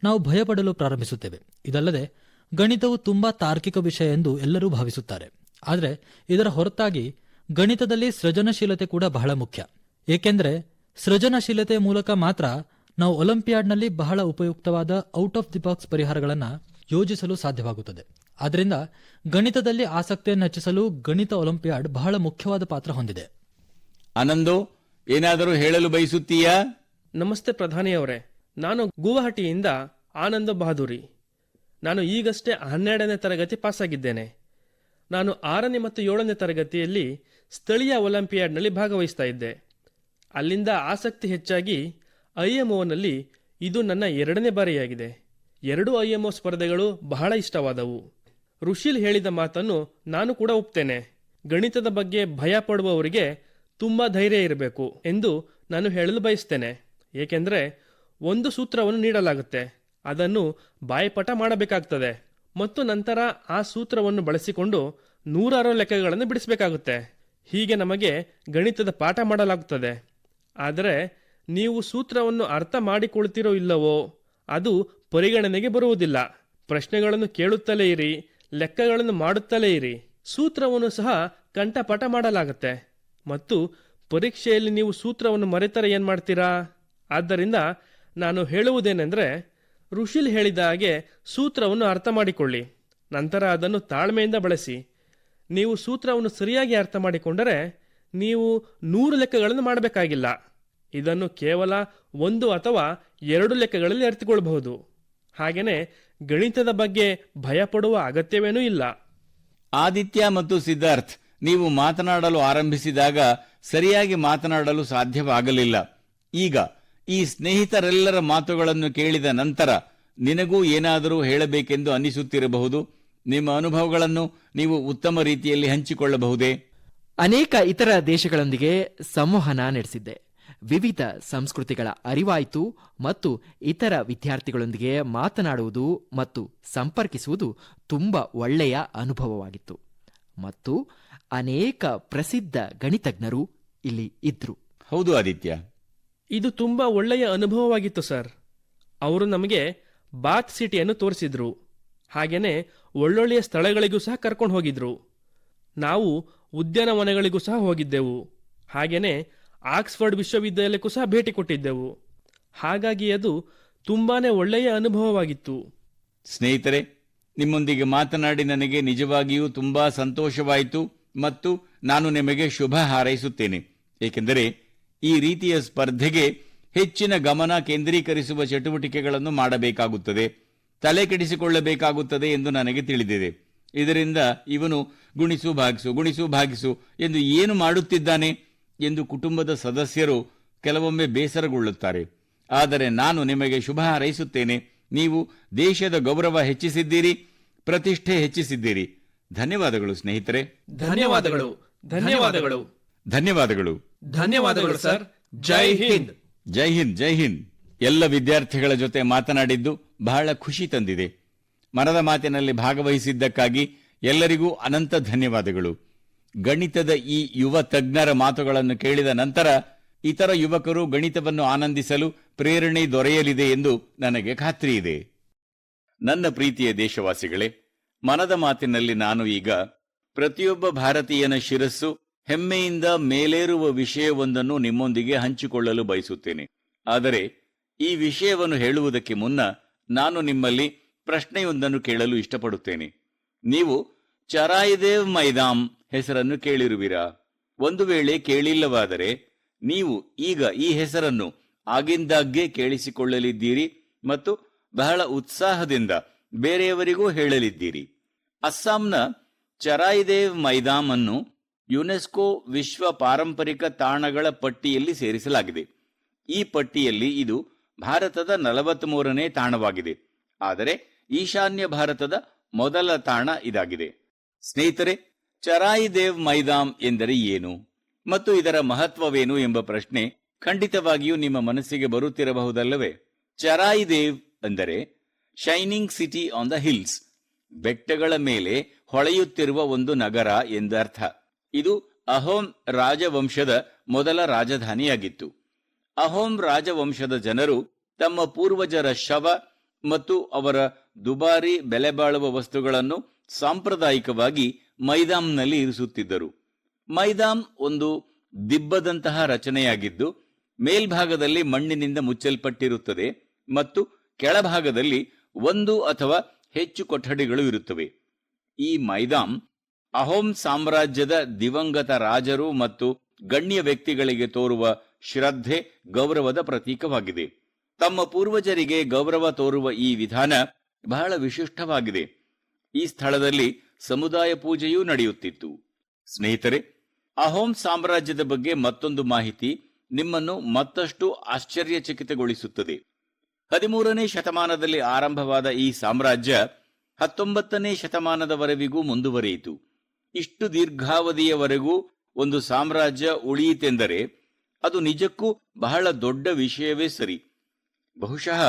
ನಾವು ಭಯಪಡಲು ಪ್ರಾರಂಭಿಸುತ್ತೇವೆ. ಇದಲ್ಲದೆ ಗಣಿತವು ತುಂಬಾ ತಾರ್ಕಿಕ ವಿಷಯ ಎಂದು ಎಲ್ಲರೂ ಭಾವಿಸುತ್ತಾರೆ. ಆದರೆ ಇದರ ಹೊರತಾಗಿ ಗಣಿತದಲ್ಲಿ ಸೃಜನಶೀಲತೆ ಕೂಡ ಬಹಳ ಮುಖ್ಯ. ಏಕೆಂದರೆ ಸೃಜನಶೀಲತೆಯ ಮೂಲಕ ಮಾತ್ರ ನಾವು ಒಲಿಂಪಿಯಾಡ್ನಲ್ಲಿ ಬಹಳ ಉಪಯುಕ್ತವಾದ ಔಟ್ ಆಫ್ ದಿ ಬಾಕ್ಸ್ ಪರಿಹಾರಗಳನ್ನು ಯೋಜಿಸಲು ಸಾಧ್ಯವಾಗುತ್ತದೆ. ಆದ್ದರಿಂದ ಗಣಿತದಲ್ಲಿ ಆಸಕ್ತಿಯನ್ನು ಹೆಚ್ಚಿಸಲು ಗಣಿತ ಒಲಿಂಪಿಯಾಡ್ ಬಹಳ ಮುಖ್ಯವಾದ ಪಾತ್ರ ಹೊಂದಿದೆ. ಆನಂದೋ, ಏನಾದರೂ ಹೇಳಲು ಬಯಸುತ್ತೀಯಾ? ನಮಸ್ತೆ ಪ್ರಧಾನಿಯವರೇ, ನಾನು ಗುವಾಹಟಿಯಿಂದ ಆನಂದ ಬಹಾದೂರಿ. ನಾನು ಈಗಷ್ಟೇ 12ನೇ ತರಗತಿ ಪಾಸಾಗಿದ್ದೇನೆ. ನಾನು 6ನೇ ಮತ್ತು 7ನೇ ತರಗತಿಯಲ್ಲಿ ಸ್ಥಳೀಯ ಒಲಿಂಪಿಯಾಡ್ನಲ್ಲಿ ಭಾಗವಹಿಸ್ತಾ ಇದ್ದೆ. ಅಲ್ಲಿಂದ ಆಸಕ್ತಿ ಹೆಚ್ಚಾಗಿ IMOನಲ್ಲಿ ಇದು ನನ್ನ 2ನೇ ಬಾರಿಯಾಗಿದೆ. 2 IMO ಸ್ಪರ್ಧೆಗಳು ಬಹಳ ಇಷ್ಟವಾದವು. ರುಶಿಲ್ ಹೇಳಿದ ಮಾತನ್ನು ನಾನು ಕೂಡ ಒಪ್ತೇನೆ. ಗಣಿತದ ಬಗ್ಗೆ ಭಯ ಪಡುವವರಿಗೆ ತುಂಬ ಧೈರ್ಯ ಇರಬೇಕು ಎಂದು ನಾನು ಹೇಳಲು ಬಯಸ್ತೇನೆ. ಏಕೆಂದರೆ ಒಂದು ಸೂತ್ರವನ್ನು ನೀಡಲಾಗುತ್ತೆ, ಅದನ್ನು ಬಾಯಿಪಾಠ ಮಾಡಬೇಕಾಗ್ತದೆ ಮತ್ತು ನಂತರ ಆ ಸೂತ್ರವನ್ನು ಬಳಸಿಕೊಂಡು 100 ಲೆಕ್ಕಗಳನ್ನು ಬಿಡಿಸಬೇಕಾಗುತ್ತೆ. ಹೀಗೆ ನಮಗೆ ಗಣಿತದ ಪಾಠ ಮಾಡಲಾಗುತ್ತದೆ. ಆದರೆ ನೀವು ಸೂತ್ರವನ್ನು ಅರ್ಥ ಮಾಡಿಕೊಳ್ತಿರೋ ಇಲ್ಲವೋ ಅದು ಪರಿಗಣನೆಗೆ ಬರುವುದಿಲ್ಲ. ಪ್ರಶ್ನೆಗಳನ್ನು ಕೇಳುತ್ತಲೇ ಇರಿ, ಲೆಕ್ಕಗಳನ್ನು ಮಾಡುತ್ತಲೇ ಇರಿ. ಸೂತ್ರವನ್ನು ಸಹ ಕಂಠಪಾಠ ಮಾಡಲಾಗುತ್ತೆ ಮತ್ತು ಪರೀಕ್ಷೆಯಲ್ಲಿ ನೀವು ಸೂತ್ರವನ್ನು ಮರೆತರೆ ಏನು ಮಾಡ್ತೀರಾ? ಆದ್ದರಿಂದ ನಾನು ಹೇಳುವುದೇನೆಂದರೆ, ರುಶಿಲ್ ಹೇಳಿದ ಹಾಗೆ ಸೂತ್ರವನ್ನು ಅರ್ಥ ಮಾಡಿಕೊಳ್ಳಿ, ನಂತರ ಅದನ್ನು ತಾಳ್ಮೆಯಿಂದ ಬಳಸಿ. ನೀವು ಸೂತ್ರವನ್ನು ಸರಿಯಾಗಿ ಅರ್ಥ ಮಾಡಿಕೊಂಡರೆ ನೀವು 100 ಲೆಕ್ಕಗಳನ್ನು ಮಾಡಬೇಕಾಗಿಲ್ಲ. ಇದನ್ನು ಕೇವಲ 1 ಅಥವಾ 2 ಲೆಕ್ಕಗಳಲ್ಲಿ ಅರ್ಥಿಕೊಳ್ಳಬಹುದು. ಹಾಗೆಯೇ ಗಣಿತದ ಬಗ್ಗೆ ಭಯಪಡುವ ಅಗತ್ಯವೇನೂ ಇಲ್ಲ. ಆದಿತ್ಯ ಮತ್ತು ಸಿದ್ಧಾರ್ಥ್, ನೀವು ಮಾತನಾಡಲು ಆರಂಭಿಸಿದಾಗ ಸರಿಯಾಗಿ ಮಾತನಾಡಲು ಸಾಧ್ಯವಾಗಲಿಲ್ಲ. ಈಗ ಈ ಸ್ನೇಹಿತರೆಲ್ಲರ ಮಾತುಗಳನ್ನು ಕೇಳಿದ ನಂತರ ನಿನಗೂ ಏನಾದರೂ ಹೇಳಬೇಕೆಂದು ಅನಿಸುತ್ತಿರಬಹುದು. ನಿಮ್ಮ ಅನುಭವಗಳನ್ನು ನೀವು ಉತ್ತಮ ರೀತಿಯಲ್ಲಿ ಹಂಚಿಕೊಳ್ಳಬಹುದೇ? ಅನೇಕ ಇತರ ದೇಶಗಳೊಂದಿಗೆ ಸಂವಹನ ನಡೆಸಿದ್ದೆ. ವಿವಿಧ ಸಂಸ್ಕೃತಿಗಳ ಅರಿವಾಯಿತು ಮತ್ತು ಇತರ ವಿದ್ಯಾರ್ಥಿಗಳೊಂದಿಗೆ ಮಾತನಾಡುವುದು ಮತ್ತು ಸಂಪರ್ಕಿಸುವುದು ತುಂಬ ಒಳ್ಳೆಯ ಅನುಭವವಾಗಿತ್ತು. ಮತ್ತು ಅನೇಕ ಪ್ರಸಿದ್ಧ ಗಣಿತಜ್ಞರು ಇಲ್ಲಿ ಇದ್ರು. ಹೌದು ಆದಿತ್ಯ, ಇದು ತುಂಬಾ ಒಳ್ಳೆಯ ಅನುಭವವಾಗಿತ್ತು ಸರ್. ಅವರು ನಮಗೆ ಬಾತ್ ಸಿಟಿಯನ್ನು ತೋರಿಸಿದ್ರು. ಹಾಗೇನೆ ಒಳ್ಳೊಳ್ಳೆಯ ಸ್ಥಳಗಳಿಗೂ ಸಹ ಕರ್ಕೊಂಡು ಹೋಗಿದ್ರು. ನಾವು ಉದ್ಯಾನವನಗಳಿಗೂ ಸಹ ಹೋಗಿದ್ದೆವು. ಹಾಗೇನೆ ಆಕ್ಸ್ಫರ್ಡ್ ವಿಶ್ವವಿದ್ಯಾಲಯಕ್ಕೂ ಸಹ ಭೇಟಿ ಕೊಟ್ಟಿದ್ದೆವು. ಹಾಗಾಗಿ ಅದು ತುಂಬಾನೇ ಒಳ್ಳೆಯ ಅನುಭವವಾಗಿತ್ತು. ಸ್ನೇಹಿತರೆ, ನಿಮ್ಮೊಂದಿಗೆ ಮಾತನಾಡಿ ನನಗೆ ನಿಜವಾಗಿಯೂ ತುಂಬಾ ಸಂತೋಷವಾಯಿತು ಮತ್ತು ನಾನು ನಿಮಗೆ ಶುಭ ಹಾರೈಸುತ್ತೇನೆ. ಏಕೆಂದರೆ ಈ ರೀತಿಯ ಸ್ಪರ್ಧೆಗೆ ಹೆಚ್ಚಿನ ಗಮನ ಕೇಂದ್ರೀಕರಿಸುವ ಚಟುವಟಿಕೆಗಳನ್ನು ಮಾಡಬೇಕಾಗುತ್ತದೆ, ತಲೆ ಕೆಡಿಸಿಕೊಳ್ಳಬೇಕಾಗುತ್ತದೆ ಎಂದು ನನಗೆ ತಿಳಿದಿದೆ. ಇದರಿಂದ ಇವನು ಗುಣಿಸು ಭಾಗಿಸು ಎಂದು ಏನು ಮಾಡುತ್ತಿದ್ದಾನೆ ಎಂದು ಕುಟುಂಬದ ಸದಸ್ಯರು ಕೆಲವೊಮ್ಮೆ ಬೇಸರಗೊಳ್ಳುತ್ತಾರೆ. ಆದರೆ ನಾನು ನಿಮಗೆ ಶುಭ ಹಾರೈಸುತ್ತೇನೆ. ನೀವು ದೇಶದ ಗೌರವ ಹೆಚ್ಚಿಸಿದ್ದೀರಿ, ಪ್ರತಿಷ್ಠೆ ಹೆಚ್ಚಿಸಿದ್ದೀರಿ. ಧನ್ಯವಾದಗಳು ಸ್ನೇಹಿತರೆ. ಧನ್ಯವಾದಗಳು. ಧನ್ಯವಾದಗಳು. ಧನ್ಯವಾದಗಳು. ಧನ್ಯವಾದಗಳು ಸರ್. ಜೈ ಹಿಂದ್. ಜೈ ಹಿಂದ್. ಜೈ ಹಿಂದ್. ಎಲ್ಲ ವಿದ್ಯಾರ್ಥಿಗಳ ಜೊತೆ ಮಾತನಾಡಿದ್ದು ಬಹಳ ಖುಷಿ ತಂದಿದೆ. ಮನದ ಮಾತಿನಲ್ಲಿ ಭಾಗವಹಿಸಿದ್ದಕ್ಕಾಗಿ ಎಲ್ಲರಿಗೂ ಅನಂತ ಧನ್ಯವಾದಗಳು. ಗಣಿತದ ಈ ಯುವ ತಜ್ಞರ ಮಾತುಗಳನ್ನು ಕೇಳಿದ ನಂತರ ಇತರ ಯುವಕರು ಗಣಿತವನ್ನು ಆನಂದಿಸಲು ಪ್ರೇರಣೆ ದೊರೆಯಲಿದೆ ಎಂದು ನನಗೆ ಖಾತ್ರಿಯಿದೆ. ನನ್ನ ಪ್ರೀತಿಯ ದೇಶವಾಸಿಗಳೇ, ಮನದ ಮಾತಿನಲ್ಲಿ ನಾನು ಈಗ ಪ್ರತಿಯೊಬ್ಬ ಭಾರತೀಯನ ಶಿರಸ್ಸು ಹೆಮ್ಮೆಯಿಂದ ಮೇಲೇರುವ ವಿಷಯವೊಂದನ್ನು ನಿಮ್ಮೊಂದಿಗೆ ಹಂಚಿಕೊಳ್ಳಲು ಬಯಸುತ್ತೇನೆ. ಆದರೆ ಈ ವಿಷಯವನ್ನು ಹೇಳುವುದಕ್ಕೆ ಮುನ್ನ ನಾನು ನಿಮ್ಮಲ್ಲಿ ಪ್ರಶ್ನೆಯೊಂದನ್ನು ಕೇಳಲು ಇಷ್ಟಪಡುತ್ತೇನೆ. ನೀವು ಚರಾಯಿದೇವ್ ಮೈದಾಮ್ ಹೆಸರನ್ನು ಕೇಳಿರುವಿರಾ? ಒಂದು ವೇಳೆ ಕೇಳಿಲ್ಲವಾದರೆ ನೀವು ಈಗ ಈ ಹೆಸರನ್ನು ಆಗಿಂದಾಗ್ಗೆ ಕೇಳಿಸಿಕೊಳ್ಳಲಿದ್ದೀರಿ ಮತ್ತು ಬಹಳ ಉತ್ಸಾಹದಿಂದ ಬೇರೆಯವರಿಗೂ ಹೇಳಲಿದ್ದೀರಿ. ಅಸ್ಸಾಂನ ಚರಾಯಿದೇವ್ ಮೈದಾಮ್ ಅನ್ನು ಯುನೆಸ್ಕೋ ವಿಶ್ವ ಪಾರಂಪರಿಕ ತಾಣಗಳ ಪಟ್ಟಿಯಲ್ಲಿ ಸೇರಿಸಲಾಗಿದೆ. ಈ ಪಟ್ಟಿಯಲ್ಲಿ ಇದು ಭಾರತದ 43ನೇ ತಾಣವಾಗಿದೆ. ಆದರೆ ಈಶಾನ್ಯ ಭಾರತದ ಮೊದಲ ತಾಣ ಇದಾಗಿದೆ. ಸ್ನೇಹಿತರೆ, ಚರಾಯಿದೇವ್ ಮೈದಾಮ್ ಎಂದರೆ ಏನು ಮತ್ತು ಇದರ ಮಹತ್ವವೇನು ಎಂಬ ಪ್ರಶ್ನೆ ಖಂಡಿತವಾಗಿಯೂ ನಿಮ್ಮ ಮನಸ್ಸಿಗೆ ಬರುತ್ತಿರಬಹುದಲ್ಲವೇ? ಚರಾಯಿದೇವ್ ಅಂದರೆ shining city on the hills, ಬೆಟ್ಟಗಳ ಮೇಲೆ ಹೊಳೆಯುತ್ತಿರುವ ಒಂದು ನಗರ ಎಂದರ್ಥ. ಇದು ಅಹೋಮ್ ರಾಜವಂಶದ ಮೊದಲ ರಾಜಧಾನಿಯಾಗಿತ್ತು. ಅಹೋಮ್ ರಾಜವಂಶದ ಜನರು ತಮ್ಮ ಪೂರ್ವಜರ ಶವ ಮತ್ತು ಅವರ ದುಬಾರಿ ಬೆಲೆಬಾಳುವ ವಸ್ತುಗಳನ್ನು ಸಾಂಪ್ರದಾಯಿಕವಾಗಿ ಮೈದಾಮ್ನಲ್ಲಿ ಇರಿಸುತ್ತಿದ್ದರು. ಮೈದಾಮ್ ಒಂದು ದಿಬ್ಬದಂತಹ ರಚನೆಯಾಗಿದ್ದು ಮೇಲ್ಭಾಗದಲ್ಲಿ ಮಣ್ಣಿನಿಂದ ಮುಚ್ಚಲ್ಪಟ್ಟಿರುತ್ತದೆ ಮತ್ತು ಕೆಳಭಾಗದಲ್ಲಿ ಒಂದು ಅಥವಾ ಹೆಚ್ಚು ಕೊಠಡಿಗಳು ಇರುತ್ತವೆ. ಈ ಮೈದಾಮ್ ಅಹೋಮ್ ಸಾಮ್ರಾಜ್ಯದ ದಿವಂಗತ ರಾಜರು ಮತ್ತು ಗಣ್ಯ ವ್ಯಕ್ತಿಗಳಿಗೆ ತೋರುವ ಶ್ರದ್ಧೆ, ಗೌರವದ ಪ್ರತೀಕವಾಗಿದೆ. ತಮ್ಮ ಪೂರ್ವಜರಿಗೆ ಗೌರವ ತೋರುವ ಈ ವಿಧಾನ ಬಹಳ ವಿಶಿಷ್ಟವಾಗಿದೆ. ಈ ಸ್ಥಳದಲ್ಲಿ ಸಮುದಾಯ ಪೂಜೆಯೂ ನಡೆಯುತ್ತಿತ್ತು. ಸ್ನೇಹಿತರೆ, ಅಹೋಮ್ ಸಾಮ್ರಾಜ್ಯದ ಬಗ್ಗೆ ಮತ್ತೊಂದು ಮಾಹಿತಿ ನಿಮ್ಮನ್ನು ಮತ್ತಷ್ಟು ಆಶ್ಚರ್ಯಚಕಿತಗೊಳಿಸುತ್ತದೆ. 13ನೇ ಶತಮಾನದಲ್ಲಿ ಆರಂಭವಾದ ಈ ಸಾಮ್ರಾಜ್ಯ 19ನೇ ಶತಮಾನದವರೆವಿಗೂ ಮುಂದುವರಿಯಿತು. ಇಷ್ಟು ದೀರ್ಘಾವಧಿಯವರೆಗೂ ಒಂದು ಸಾಮ್ರಾಜ್ಯ ಉಳಿಯಿತೆಂದರೆ ಅದು ನಿಜಕ್ಕೂ ಬಹಳ ದೊಡ್ಡ ವಿಷಯವೇ ಸರಿ. ಬಹುಶಃ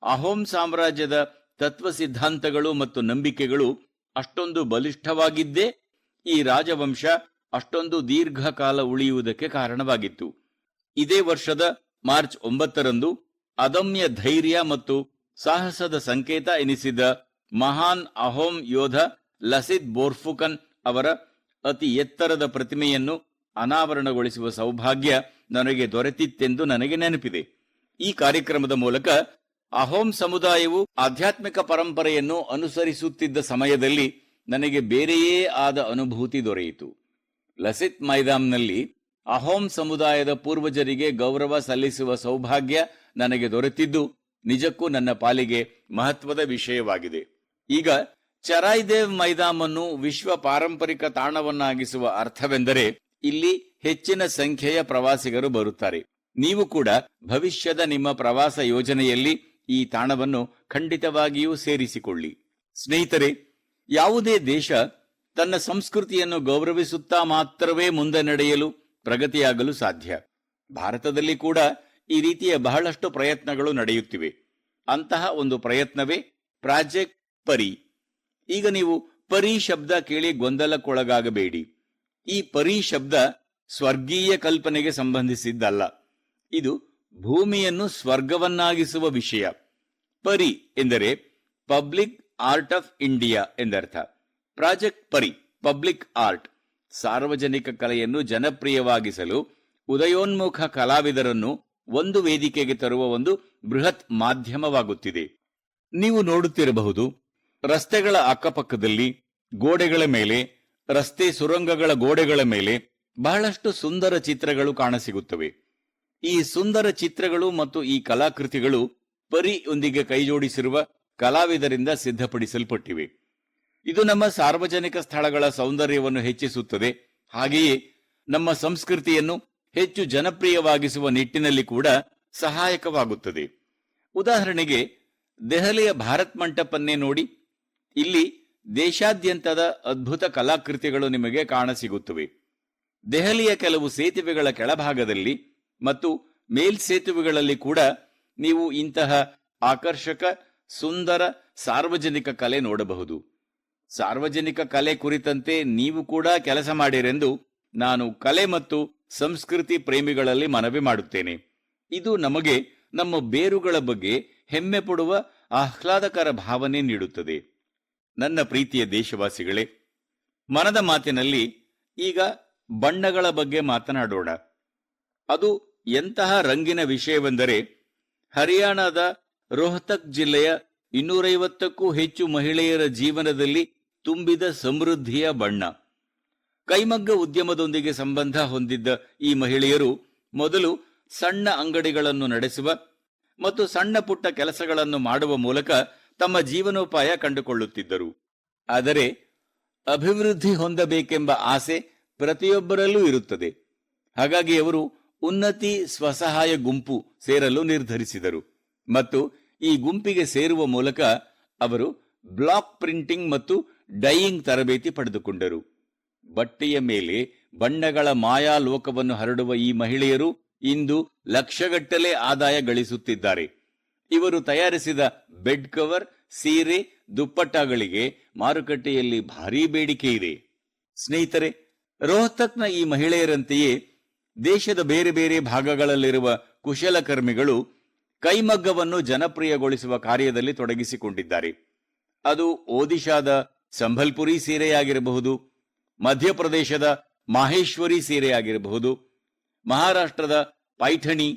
ಅಹೋಮ್ ಸಾಮ್ರಾಜ್ಯದ ತತ್ವ ಸಿದ್ಧಾಂತಗಳು ಮತ್ತು ನಂಬಿಕೆಗಳು ಅಷ್ಟೊಂದು ಬಲಿಷ್ಠವಾಗಿದ್ದೇ ಈ ರಾಜವಂಶ ಅಷ್ಟೊಂದು ದೀರ್ಘಕಾಲ ಉಳಿಯುವುದಕ್ಕೆ ಕಾರಣವಾಗಿತ್ತು. ಇದೇ ವರ್ಷದ ಮಾರ್ಚ್ 9ರಂದು ಅದಮ್ಯ ಧೈರ್ಯ ಮತ್ತು ಸಾಹಸದ ಸಂಕೇತ ಎನಿಸಿದ ಮಹಾನ್ ಅಹೋಮ್ ಯೋಧ ಲಸಿತ್ ಬೋರ್ಫುಕನ್ ಅವರ ಅತಿ ಎತ್ತರದ ಪ್ರತಿಮೆಯನ್ನು ಅನಾವರಣಗೊಳಿಸುವ ಸೌಭಾಗ್ಯ ನನಗೆ ದೊರೆತಿತ್ತೆಂದು ನನಗೆ ನೆನಪಿದೆ. ಈ ಕಾರ್ಯಕ್ರಮದ ಮೂಲಕ ಅಹೋಮ್ ಸಮುದಾಯವು ಆಧ್ಯಾತ್ಮಿಕ ಪರಂಪರೆಯನ್ನು ಅನುಸರಿಸುತ್ತಿದ್ದ ಸಮಯದಲ್ಲಿ ನನಗೆ ಬೇರೆಯೇ ಆದ ಅನುಭೂತಿ ದೊರೆಯಿತು. ಲಸಿತ್ ಮೈದಾಮ್ನಲ್ಲಿ ಅಹೋಮ್ ಸಮುದಾಯದ ಪೂರ್ವಜರಿಗೆ ಗೌರವ ಸಲ್ಲಿಸುವ ಸೌಭಾಗ್ಯ ನನಗೆ ದೊರೆತಿದ್ದು ನಿಜಕ್ಕೂ ನನ್ನ ಪಾಲಿಗೆ ಮಹತ್ವದ ವಿಷಯವಾಗಿದೆ. ಈಗ ಚರಾಯಿದೇವ್ ಮೈದಾಮ್ ಅನ್ನು ವಿಶ್ವ ಪಾರಂಪರಿಕ ತಾಣವನ್ನಾಗಿಸುವ ಅರ್ಥವೆಂದರೆ ಇಲ್ಲಿ ಹೆಚ್ಚಿನ ಸಂಖ್ಯೆಯ ಪ್ರವಾಸಿಗರು ಬರುತ್ತಾರೆ. ನೀವು ಕೂಡ ಭವಿಷ್ಯದ ನಿಮ್ಮ ಪ್ರವಾಸ ಯೋಜನೆಯಲ್ಲಿ ಈ ತಾಣವನ್ನು ಖಂಡಿತವಾಗಿಯೂ ಸೇರಿಸಿಕೊಳ್ಳಿ. ಸ್ನೇಹಿತರೆ, ಯಾವುದೇ ದೇಶ ತನ್ನ ಸಂಸ್ಕೃತಿಯನ್ನು ಗೌರವಿಸುತ್ತಾ ಮಾತ್ರವೇ ಮುಂದೆ ನಡೆಯಲು ಪ್ರಗತಿಯಾಗಲು ಸಾಧ್ಯ. ಭಾರತದಲ್ಲಿ ಕೂಡ ಈ ರೀತಿಯ ಬಹಳಷ್ಟು ಪ್ರಯತ್ನಗಳು ನಡೆಯುತ್ತಿವೆ. ಅಂತಹ ಒಂದು ಪ್ರಯತ್ನವೇ ಪ್ರಾಜೆಕ್ಟ್ ಪರಿ. ಈಗ ನೀವು ಪರಿ ಶಬ್ದ ಕೇಳಿ ಗೊಂದಲಕ್ಕೊಳಗಾಗಬೇಡಿ. ಈ ಪರಿ ಶಬ್ದ ಸ್ವರ್ಗೀಯ ಕಲ್ಪನೆಗೆ ಸಂಬಂಧಿಸಿದ್ದಲ್ಲ. ಇದು ಭೂಮಿಯನ್ನು ಸ್ವರ್ಗವನ್ನಾಗಿಸುವ ವಿಷಯ. ಪರಿ ಎಂದರೆ ಪಬ್ಲಿಕ್ ಆರ್ಟ್ ಆಫ್ ಇಂಡಿಯಾ ಎಂದರ್ಥ. ಪ್ರಾಜೆಕ್ಟ್ ಪರಿ ಪಬ್ಲಿಕ್ ಆರ್ಟ್ ಸಾರ್ವಜನಿಕ ಕಲೆಯನ್ನು ಜನಪ್ರಿಯವಾಗಿಸಲು ಉದಯೋನ್ಮುಖ ಕಲಾವಿದರನ್ನು ಒಂದು ವೇದಿಕೆಗೆ ತರುವ ಒಂದು ಬೃಹತ್ ಮಾಧ್ಯಮವಾಗುತ್ತಿದೆ. ನೀವು ನೋಡುತ್ತಿರಬಹುದು, ರಸ್ತೆಗಳ ಅಕ್ಕಪಕ್ಕದಲ್ಲಿ, ಗೋಡೆಗಳ ಮೇಲೆ, ರಸ್ತೆ ಸುರಂಗಗಳ ಗೋಡೆಗಳ ಮೇಲೆ ಬಹಳಷ್ಟು ಸುಂದರ ಚಿತ್ರಗಳು ಕಾಣಸಿಗುತ್ತವೆ. ಈ ಸುಂದರ ಚಿತ್ರಗಳು ಮತ್ತು ಈ ಕಲಾಕೃತಿಗಳು ಪರಿಯೊಂದಿಗೆ ಕೈಜೋಡಿಸಿರುವ ಕಲಾವಿದರಿಂದ ಸಿದ್ಧಪಡಿಸಲ್ಪಟ್ಟಿವೆ. ಇದು ನಮ್ಮ ಸಾರ್ವಜನಿಕ ಸ್ಥಳಗಳ ಸೌಂದರ್ಯವನ್ನು ಹೆಚ್ಚಿಸುತ್ತದೆ. ಹಾಗೆಯೇ ನಮ್ಮ ಸಂಸ್ಕೃತಿಯನ್ನು ಹೆಚ್ಚು ಜನಪ್ರಿಯವಾಗಿಸುವ ನಿಟ್ಟಿನಲ್ಲಿ ಕೂಡ ಸಹಾಯಕವಾಗುತ್ತದೆ. ಉದಾಹರಣೆಗೆ, ದೆಹಲಿಯ ಭಾರತ್ ಮಂಟಪನ್ನೇ ನೋಡಿ. ಇಲ್ಲಿ ದೇಶಾದ್ಯಂತದ ಅದ್ಭುತ ಕಲಾಕೃತಿಗಳು ನಿಮಗೆ ಕಾಣಸಿಗುತ್ತವೆ. ದೆಹಲಿಯ ಕೆಲವು ಸೇತುವೆಗಳ ಕೆಳಭಾಗದಲ್ಲಿ ಮತ್ತು ಮೇಲ್ಸೇತುವೆಗಳಲ್ಲಿ ಕೂಡ ನೀವು ಇಂತಹ ಆಕರ್ಷಕ ಸುಂದರ ಸಾರ್ವಜನಿಕ ಕಲೆ ನೋಡಬಹುದು. ಸಾರ್ವಜನಿಕ ಕಲೆ ಕುರಿತಂತೆ ನೀವು ಕೂಡ ಕೆಲಸ ಮಾಡಿರೆಂದು ನಾನು ಕಲೆ ಮತ್ತು ಸಂಸ್ಕೃತಿ ಪ್ರೇಮಿಗಳಲ್ಲಿ ಮನವಿ ಮಾಡುತ್ತೇನೆ. ಇದು ನಮಗೆ ನಮ್ಮ ಬೇರುಗಳ ಬಗ್ಗೆ ಹೆಮ್ಮೆ ಪಡುವ ಆಹ್ಲಾದಕರ ಭಾವನೆ ನೀಡುತ್ತದೆ. ನನ್ನ ಪ್ರೀತಿಯ ದೇಶವಾಸಿಗಳೇ, ಮನದ ಮಾತಿನಲ್ಲಿ ಈಗ ಬಣ್ಣಗಳ ಬಗ್ಗೆ ಮಾತನಾಡೋಣ. ಅದು ಎಂತಹ ರಂಗಿನ ವಿಷಯವೆಂದರೆ, ಹರಿಯಾಣದ ರೋಹ್ತಕ್ ಜಿಲ್ಲೆಯ 250ಕ್ಕೂ ಹೆಚ್ಚು ಮಹಿಳೆಯರ ಜೀವನದಲ್ಲಿ ತುಂಬಿದ ಸಮೃದ್ಧಿಯ ಬಣ್ಣ. ಕೈಮಗ್ಗ ಉದ್ಯಮದೊಂದಿಗೆ ಸಂಬಂಧ ಹೊಂದಿದ್ದ ಈ ಮಹಿಳೆಯರು ಮೊದಲು ಸಣ್ಣ ಅಂಗಡಿಗಳನ್ನು ನಡೆಸುವ ಮತ್ತು ಸಣ್ಣ ಪುಟ್ಟ ಕೆಲಸಗಳನ್ನು ಮಾಡುವ ಮೂಲಕ ತಮ್ಮ ಜೀವನೋಪಾಯ ಕಂಡುಕೊಳ್ಳುತ್ತಿದ್ದರು. ಆದರೆ ಅಭಿವೃದ್ಧಿ ಹೊಂದಬೇಕೆಂಬ ಆಸೆ ಪ್ರತಿಯೊಬ್ಬರಲ್ಲೂ ಇರುತ್ತದೆ. ಹಾಗಾಗಿ ಅವರು ಉನ್ನತಿ ಸ್ವಸಹಾಯ ಗುಂಪು ಸೇರಲು ನಿರ್ಧರಿಸಿದರು ಮತ್ತು ಈ ಗುಂಪಿಗೆ ಸೇರುವ ಮೂಲಕ ಅವರು ಬ್ಲಾಕ್ ಪ್ರಿಂಟಿಂಗ್ ಮತ್ತು ಡೈಯಿಂಗ್ ತರಬೇತಿ ಪಡೆದುಕೊಂಡರು. ಬಟ್ಟೆಯ ಮೇಲೆ ಬಣ್ಣಗಳ ಮಾಯಾಲೋಕವನ್ನು ಹರಡುವ ಈ ಮಹಿಳೆಯರು ಇಂದು ಲಕ್ಷಗಟ್ಟಲೆ ಆದಾಯ ಗಳಿಸುತ್ತಿದ್ದಾರೆ. ಇವರು ತಯಾರಿಸಿದ ಬೆಡ್ ಕವರ್, ಸೀರೆ, ದುಪ್ಪಟ್ಟಗಳಿಗೆ ಮಾರುಕಟ್ಟೆಯಲ್ಲಿ ಭಾರೀ ಬೇಡಿಕೆ ಇದೆ. ಸ್ನೇಹಿತರೆ, ರೋಹ್ತಕ್ನ ಈ ಮಹಿಳೆಯರಂತೆಯೇ ದೇಶದ ಬೇರೆ ಬೇರೆ ಭಾಗಗಳಲ್ಲಿರುವ ಕುಶಲಕರ್ಮಿಗಳು ಕೈಮಗ್ಗವನ್ನು ಜನಪ್ರಿಯಗೊಳಿಸುವ ಕಾರ್ಯದಲ್ಲಿ ತೊಡಗಿಸಿಕೊಂಡಿದ್ದಾರೆ. ಅದು ಒಡಿಶಾದ ಸಂಬಲ್ಪುರಿ ಸೀರೆಯಾಗಿರಬಹುದು, ಮಧ್ಯಪ್ರದೇಶದ ಮಾಹೇಶ್ವರಿ ಸೀರೆಯಾಗಿರಬಹುದು, ಮಹಾರಾಷ್ಟ್ರದ ಪೈಠಣಿ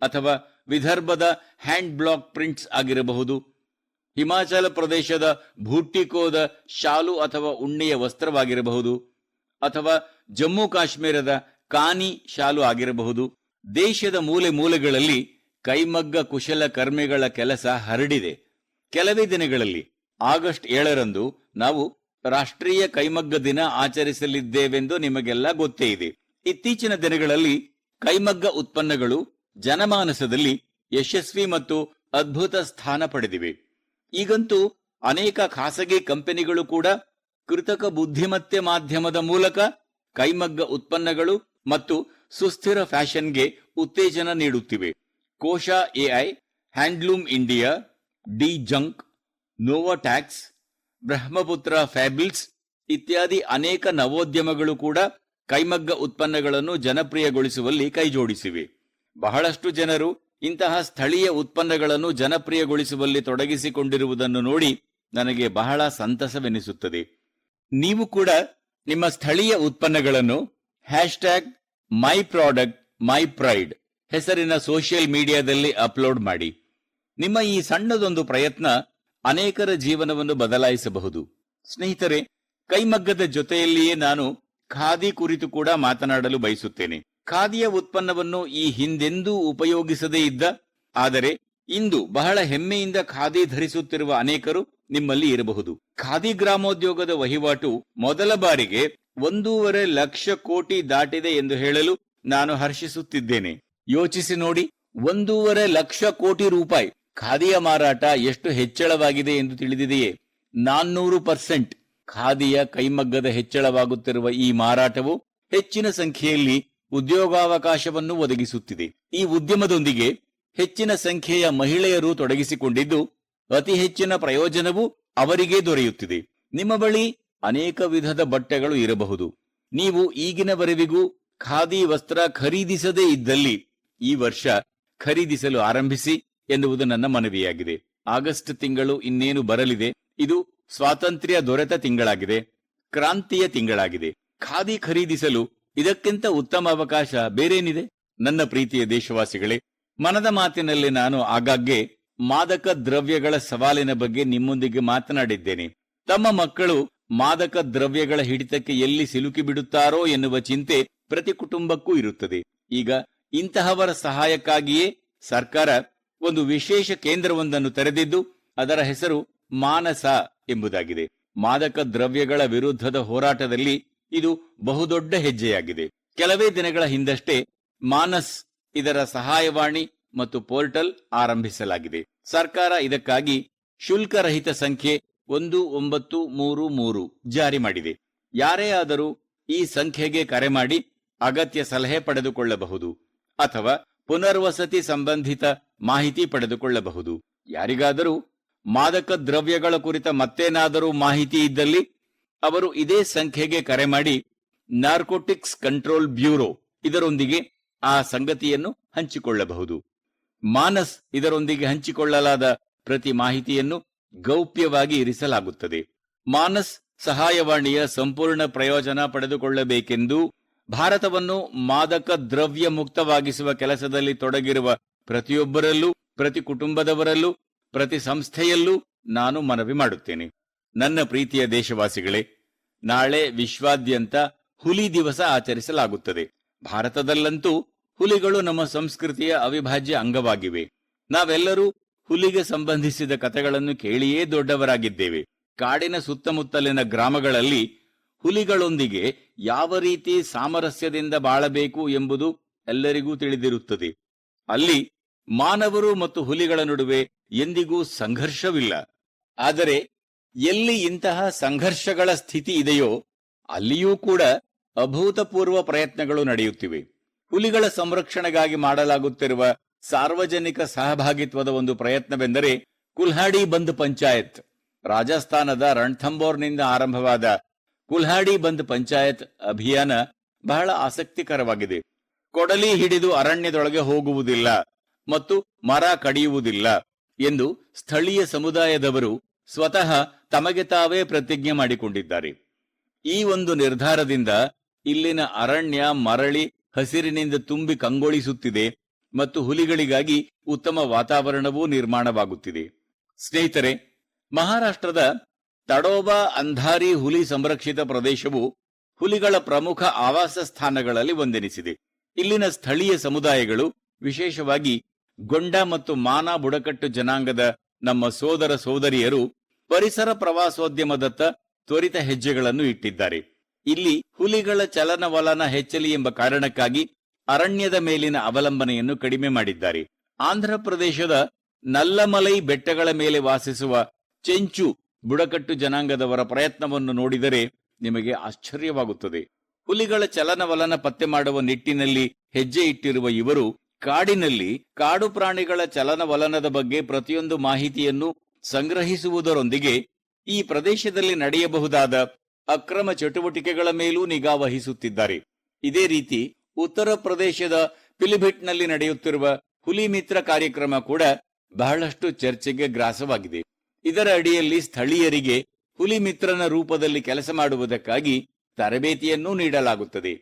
ಅಥವಾ ವಿದರ್ಭದ ಹ್ಯಾಂಡ್ ಬ್ಲಾಕ್ ಪ್ರಿಂಟ್ಸ್ ಆಗಿರಬಹುದು, ಹಿಮಾಚಲ ಪ್ರದೇಶದ ಭೂಟಿಕೋದ ಶಾಲು ಅಥವಾ ಉಣ್ಣೆಯ ವಸ್ತ್ರವಾಗಿರಬಹುದು, ಅಥವಾ ಜಮ್ಮು ಕಾಶ್ಮೀರದ ಕಾನಿ ಶಾಲು ಆಗಿರಬಹುದು. ದೇಶದ ಮೂಲೆ ಮೂಲೆಗಳಲ್ಲಿ ಕೈಮಗ್ಗ ಕುಶಲ ಕರ್ಮಿಗಳ ಕೆಲಸ ಹರಡಿದೆ. ಕೆಲವೇ ದಿನಗಳಲ್ಲಿ ಆಗಸ್ಟ್ 7ರಂದು ನಾವು ರಾಷ್ಟ್ರೀಯ ಕೈಮಗ್ಗ ದಿನ ಆಚರಿಸಲಿದ್ದೇವೆಂದು ನಿಮಗೆಲ್ಲ ಗೊತ್ತೇ ಇದೆ. ಇತ್ತೀಚಿನ ದಿನಗಳಲ್ಲಿ ಕೈಮಗ್ಗ ಉತ್ಪನ್ನಗಳು ಜನಮಾನಸದಲ್ಲಿ ಯಶಸ್ವಿ ಮತ್ತು ಅದ್ಭುತ ಸ್ಥಾನ ಪಡೆದಿವೆ. ಈಗಂತೂ ಅನೇಕ ಖಾಸಗಿ ಕಂಪನಿಗಳು ಕೂಡ ಕೃತಕ ಬುದ್ಧಿಮತ್ತೆ ಮಾಧ್ಯಮದ ಮೂಲಕ ಕೈಮಗ್ಗ ಉತ್ಪನ್ನಗಳು ಮತ್ತು ಸುಸ್ಥಿರ ಫ್ಯಾಷನ್ಗೆ ಉತ್ತೇಜನ ನೀಡುತ್ತಿವೆ. Kosha AI, handloom India, D junk, ನೋವಾಟ್ಯಾಕ್ಸ್, ಬ್ರಹ್ಮಪುತ್ರ ಫ್ಯಾಬಿಲ್ಸ್ ಇತ್ಯಾದಿ ಅನೇಕ ನವೋದ್ಯಮಗಳು ಕೂಡ ಕೈಮಗ್ಗ ಉತ್ಪನ್ನಗಳನ್ನು ಜನಪ್ರಿಯಗೊಳಿಸುವಲ್ಲಿ ಕೈಜೋಡಿಸಿವೆ. ಬಹಳಷ್ಟು ಜನರು ಇಂತಹ ಸ್ಥಳೀಯ ಉತ್ಪನ್ನಗಳನ್ನು ಜನಪ್ರಿಯಗೊಳಿಸುವಲ್ಲಿ ತೊಡಗಿಸಿಕೊಂಡಿರುವುದನ್ನು ನೋಡಿ ನನಗೆ ಬಹಳ ಸಂತಸವೆನಿಸುತ್ತದೆ. ನೀವು ಕೂಡ ನಿಮ್ಮ ಸ್ಥಳೀಯ ಉತ್ಪನ್ನಗಳನ್ನು ಮೈ ಪ್ರಾಡಕ್ಟ್ ಮೈ ಪ್ರೈಡ್ ಹೆಸರಿನ ಸೋಷಿಯಲ್ ಮೀಡಿಯಾದಲ್ಲಿ ಅಪ್ಲೋಡ್ ಮಾಡಿ. ನಿಮ್ಮ ಈ ಸಣ್ಣದೊಂದು ಪ್ರಯತ್ನ ಅನೇಕರ ಜೀವನವನ್ನು ಬದಲಾಯಿಸಬಹುದು. ಸ್ನೇಹಿತರೆ, ಕೈಮಗ್ಗದ ಜೊತೆಯಲ್ಲಿಯೇ ನಾನು ಖಾದಿ ಕುರಿತು ಕೂಡ ಮಾತನಾಡಲು ಬಯಸುತ್ತೇನೆ. ಖಾದಿಯ ಉತ್ಪನ್ನವನ್ನು ಈ ಹಿಂದೆಂದೂ ಉಪಯೋಗಿಸದೇ ಇದ್ದ, ಆದರೆ ಇಂದು ಬಹಳ ಹೆಮ್ಮೆಯಿಂದ ಖಾದಿ ಧರಿಸುತ್ತಿರುವ ಅನೇಕರು ನಿಮ್ಮಲ್ಲಿ ಇರಬಹುದು. ಖಾದಿ ಗ್ರಾಮೋದ್ಯೋಗದ ವಹಿವಾಟು ಮೊದಲ ಬಾರಿಗೆ 1.5 ಲಕ್ಷ ಕೋಟಿ ದಾಟಿದೆ ಎಂದು ಹೇಳಲು ನಾನು ಹರ್ಷಿಸುತ್ತಿದ್ದೇನೆ. ಯೋಚಿಸಿ ನೋಡಿ, 1.5 ಲಕ್ಷ ಕೋಟಿ ರೂಪಾಯಿ ಖಾದಿಯ ಮಾರಾಟ ಎಷ್ಟು ಹೆಚ್ಚಳವಾಗಿದೆ ಎಂದು ತಿಳಿದಿದೆಯೇ? 400% ಖಾದಿಯ ಕೈಮಗ್ಗದ ಹೆಚ್ಚಳವಾಗುತ್ತಿರುವ ಈ ಮಾರಾಟವು ಹೆಚ್ಚಿನ ಸಂಖ್ಯೆಯಲ್ಲಿ ಉದ್ಯೋಗಾವಕಾಶವನ್ನು ಒದಗಿಸುತ್ತಿದೆ. ಈ ಉದ್ಯಮದೊಂದಿಗೆ ಹೆಚ್ಚಿನ ಸಂಖ್ಯೆಯ ಮಹಿಳೆಯರು ತೊಡಗಿಸಿಕೊಂಡಿದ್ದು ಅತಿ ಹೆಚ್ಚಿನ ಪ್ರಯೋಜನವೂ ಅವರಿಗೇ ದೊರೆಯುತ್ತಿದೆ. ನಿಮ್ಮ ಬಳಿ ಅನೇಕ ವಿಧದ ಬಟ್ಟೆಗಳು ಇರಬಹುದು. ನೀವು ಈಗಿನವರೆವಿಗೂ ಖಾದಿ ವಸ್ತ್ರ ಖರೀದಿಸದೇ ಇದ್ದಲ್ಲಿ ಈ ವರ್ಷ ಖರೀದಿಸಲು ಆರಂಭಿಸಿ ಎನ್ನುವುದು ನನ್ನ ಮನವಿಯಾಗಿದೆ. ಆಗಸ್ಟ್ ತಿಂಗಳು ಇನ್ನೇನು ಬರಲಿದೆ. ಇದು ಸ್ವಾತಂತ್ರ್ಯ ದೊರೆತ ತಿಂಗಳಾಗಿದೆ, ಕ್ರಾಂತಿಯ ತಿಂಗಳಾಗಿದೆ. ಖಾದಿ ಖರೀದಿಸಲು ಇದಕ್ಕಿಂತ ಉತ್ತಮ ಅವಕಾಶ ಬೇರೇನಿದೆ? ನನ್ನ ಪ್ರೀತಿಯ ದೇಶವಾಸಿಗಳೇ, ಮನದ ಮಾತಿನಲ್ಲಿ ನಾನು ಆಗಾಗ್ಗೆ ಮಾದಕ ದ್ರವ್ಯಗಳ ಸವಾಲಿನ ಬಗ್ಗೆ ನಿಮ್ಮೊಂದಿಗೆ ಮಾತನಾಡಿದ್ದೇನೆ. ತಮ್ಮ ಮಕ್ಕಳು ಮಾದಕ ದ್ರವ್ಯಗಳ ಹಿಡಿತಕ್ಕೆ ಎಲ್ಲಿ ಸಿಲುಕಿ ಬಿಡುತ್ತಾರೋ ಎನ್ನುವ ಚಿಂತೆ ಪ್ರತಿ ಕುಟುಂಬಕ್ಕೂ ಇರುತ್ತದೆ. ಈಗ ಇಂತಹವರ ಸಹಾಯಕ್ಕಾಗಿಯೇ ಸರ್ಕಾರ ಒಂದು ವಿಶೇಷ ಕೇಂದ್ರವೊಂದನ್ನು ತೆರೆದಿದ್ದು ಅದರ ಹೆಸರು ಮಾನಸ ಎಂಬುದಾಗಿದೆ. ಮಾದಕ ದ್ರವ್ಯಗಳ ವಿರುದ್ಧದ ಹೋರಾಟದಲ್ಲಿ ಇದು ಬಹುದೊಡ್ಡ ಹೆಜ್ಜೆಯಾಗಿದೆ. ಕೆಲವೇ ದಿನಗಳ ಹಿಂದಷ್ಟೇ ಮಾನಸ್ ಇದರ ಸಹಾಯವಾಣಿ ಮತ್ತು ಪೋರ್ಟಲ್ ಆರಂಭಿಸಲಾಗಿದೆ. ಸರ್ಕಾರ ಇದಕ್ಕಾಗಿ ಶುಲ್ಕರಹಿತ ಸಂಖ್ಯೆ 1933 ಜಾರಿ ಮಾಡಿದೆ. ಯಾರೇ ಆದರೂ ಈ ಸಂಖ್ಯೆಗೆ ಕರೆ ಮಾಡಿ ಅಗತ್ಯ ಸಲಹೆ ಪಡೆದುಕೊಳ್ಳಬಹುದು ಅಥವಾ ಪುನರ್ವಸತಿ ಸಂಬಂಧಿತ ಮಾಹಿತಿ ಪಡೆದುಕೊಳ್ಳಬಹುದು. ಯಾರಿಗಾದರೂ ಮಾದಕ ದ್ರವ್ಯಗಳ ಕುರಿತ ಮತ್ತೇನಾದರೂ ಮಾಹಿತಿ ಇದ್ದಲ್ಲಿ ಅವರು ಇದೇ ಸಂಖ್ಯೆಗೆ ಕರೆ ಮಾಡಿ ನಾರ್ಕೋಟಿಕ್ಸ್ ಕಂಟ್ರೋಲ್ ಬ್ಯೂರೋ ಇದರೊಂದಿಗೆ ಆ ಸಂಗತಿಯನ್ನು ಹಂಚಿಕೊಳ್ಳಬಹುದು. ಮಾನಸ್ ಇದರೊಂದಿಗೆ ಹಂಚಿಕೊಳ್ಳಲಾದ ಪ್ರತಿ ಮಾಹಿತಿಯನ್ನು ಗೌಪ್ಯವಾಗಿ ಇರಿಸಲಾಗುತ್ತದೆ. ಮಾನಸ್ ಸಹಾಯವಾಣಿಯ ಸಂಪೂರ್ಣ ಪ್ರಯೋಜನ ಪಡೆದುಕೊಳ್ಳಬೇಕೆಂದು ಭಾರತವನ್ನು ಮಾದಕ ದ್ರವ್ಯ ಮುಕ್ತವಾಗಿಸುವ ಕೆಲಸದಲ್ಲಿ ತೊಡಗಿರುವ ಪ್ರತಿಯೊಬ್ಬರಲ್ಲೂ, ಪ್ರತಿ ಕುಟುಂಬದವರಲ್ಲೂ, ಪ್ರತಿ ಸಂಸ್ಥೆಯಲ್ಲೂ ನಾನು ಮನವಿ ಮಾಡುತ್ತೇನೆ. ನನ್ನ ಪ್ರೀತಿಯ ದೇಶವಾಸಿಗಳೇ, ನಾಳೆ ವಿಶ್ವಾದ್ಯಂತ ಹುಲಿ ದಿವಸ ಆಚರಿಸಲಾಗುತ್ತದೆ. ಭಾರತದಲ್ಲಂತೂ ಹುಲಿಗಳು ನಮ್ಮ ಸಂಸ್ಕೃತಿಯ ಅವಿಭಾಜ್ಯ ಅಂಗವಾಗಿವೆ. ನಾವೆಲ್ಲರೂ ಹುಲಿಗೆ ಸಂಬಂಧಿಸಿದ ಕಥೆಗಳನ್ನು ಕೇಳಿಯೇ ದೊಡ್ಡವರಾಗಿದ್ದೇವೆ. ಕಾಡಿನ ಸುತ್ತಮುತ್ತಲಿನ ಗ್ರಾಮಗಳಲ್ಲಿ ಹುಲಿಗಳೊಂದಿಗೆ ಯಾವ ರೀತಿ ಸಾಮರಸ್ಯದಿಂದ ಬಾಳಬೇಕು ಎಂಬುದು ಎಲ್ಲರಿಗೂ ತಿಳಿದಿರುತ್ತದೆ. ಅಲ್ಲಿ ಮಾನವರು ಮತ್ತು ಹುಲಿಗಳ ನಡುವೆ ಎಂದಿಗೂ ಸಂಘರ್ಷವಿಲ್ಲ. ಆದರೆ ಎಲ್ಲಿ ಇಂತಹ ಸಂಘರ್ಷಗಳ ಸ್ಥಿತಿ ಇದೆಯೋ ಅಲ್ಲಿಯೂ ಕೂಡ ಅಭೂತಪೂರ್ವ ಪ್ರಯತ್ನಗಳು ನಡೆಯುತ್ತಿವೆ. ಹುಲಿಗಳ ಸಂರಕ್ಷಣೆಗಾಗಿ ಮಾಡಲಾಗುತ್ತಿರುವ ಸಾರ್ವಜನಿಕ ಸಹಭಾಗಿತ್ವದ ಒಂದು ಪ್ರಯತ್ನವೆಂದರೆ ಕುಲ್ಹಾಡಿ ಬಂದ್ ಪಂಚಾಯತ್. ರಾಜಸ್ಥಾನದ ರಣಥಂಬೋರ್ನಿಂದ ಆರಂಭವಾದ ಕುಲ್ಹಾಡಿ ಬಂದ್ ಪಂಚಾಯತ್ ಅಭಿಯಾನ ಬಹಳ ಆಸಕ್ತಿಕರವಾಗಿದೆ. ಕೊಡಲಿ ಹಿಡಿದು ಅರಣ್ಯದೊಳಗೆ ಹೋಗುವುದಿಲ್ಲ ಮತ್ತು ಮರ ಕಡಿಯುವುದಿಲ್ಲ ಎಂದು ಸ್ಥಳೀಯ ಸಮುದಾಯದವರು ಸ್ವತಃ ತಮಗೆ ತಾವೇ ಪ್ರತಿಜ್ಞೆ ಮಾಡಿಕೊಂಡಿದ್ದಾರೆ. ಈ ಒಂದು ನಿರ್ಧಾರದಿಂದ ಇಲ್ಲಿನ ಅರಣ್ಯ ಮರಳಿ ಹಸಿರಿನಿಂದ ತುಂಬಿ ಕಂಗೊಳಿಸುತ್ತಿದೆ ಮತ್ತು ಹುಲಿಗಳಿಗಾಗಿ ಉತ್ತಮ ವಾತಾವರಣವೂ ನಿರ್ಮಾಣವಾಗುತ್ತಿದೆ. ಸ್ನೇಹಿತರೆ, ಮಹಾರಾಷ್ಟ್ರದ ತಡೋಬಾ ಅಂಧಾರಿ ಹುಲಿ ಸಂರಕ್ಷಿತ ಪ್ರದೇಶವು ಹುಲಿಗಳ ಪ್ರಮುಖ ಆವಾಸ ಸ್ಥಾನಗಳಲ್ಲಿ ಒಂದೆನಿಸಿದೆ. ಇಲ್ಲಿನ ಸ್ಥಳೀಯ ಸಮುದಾಯಗಳು, ವಿಶೇಷವಾಗಿ ಗೊಂಡ ಮತ್ತು ಮಾನಾ ಬುಡಕಟ್ಟು ಜನಾಂಗದ ನಮ್ಮ ಸೋದರ ಸೋದರಿಯರು ಪರಿಸರ ಪ್ರವಾಸೋದ್ಯಮದತ್ತ ತ್ವರಿತ ಹೆಜ್ಜೆಗಳನ್ನು ಇಟ್ಟಿದ್ದಾರೆ. ಇಲ್ಲಿ ಹುಲಿಗಳ ಚಲನವಲನ ಹೆಚ್ಚಲಿ ಎಂಬ ಕಾರಣಕ್ಕಾಗಿ ಅರಣ್ಯದ ಮೇಲಿನ ಅವಲಂಬನೆಯನ್ನು ಕಡಿಮೆ ಮಾಡಿದ್ದಾರೆ. ಆಂಧ್ರಪ್ರದೇಶದ ನಲ್ಲಮಲೈ ಬೆಟ್ಟಗಳ ಮೇಲೆ ವಾಸಿಸುವ ಚೆಂಚು ಬುಡಕಟ್ಟು ಜನಾಂಗದವರ ಪ್ರಯತ್ನವನ್ನು ನೋಡಿದರೆ ನಿಮಗೆ ಆಶ್ಚರ್ಯವಾಗುತ್ತದೆ. ಹುಲಿಗಳ ಚಲನವಲನ ಪತ್ತೆ ಮಾಡುವ ನಿಟ್ಟಿನಲ್ಲಿ ಹೆಜ್ಜೆ ಇಟ್ಟಿರುವ ಇವರು ಕಾಡಿನಲ್ಲಿ ಕಾಡು ಪ್ರಾಣಿಗಳ ಚಲನವಲನದ ಬಗ್ಗೆ ಪ್ರತಿಯೊಂದು ಮಾಹಿತಿಯನ್ನು ಸಂಗ್ರಹಿಸುವುದರೊಂದಿಗೆ ಈ ಪ್ರದೇಶದಲ್ಲಿ ನಡೆಯಬಹುದಾದ ಅಕ್ರಮ ಚಟುವಟಿಕೆಗಳ ಮೇಲೂ ನಿಗಾ ವಹಿಸುತ್ತಿದ್ದಾರೆ. ಇದೇ ರೀತಿ ಉತ್ತರ ಪ್ರದೇಶದ ಪಿಲಿಭಿಟ್ನಲ್ಲಿ ನಡೆಯುತ್ತಿರುವ ಹುಲಿ ಮಿತ್ರ ಕಾರ್ಯಕ್ರಮ ಕೂಡ ಬಹಳಷ್ಟು ಚರ್ಚೆಗೆ ಗ್ರಾಸವಾಗಿದೆ. ಇದರ ಅಡಿಯಲ್ಲಿ ಸ್ಥಳೀಯರಿಗೆ ಹುಲಿ ಮಿತ್ರನ ರೂಪದಲ್ಲಿ ಕೆಲಸ ಮಾಡುವುದಕ್ಕಾಗಿ ತರಬೇತಿಯನ್ನೂ ನೀಡಲಾಗುತ್ತದೆ.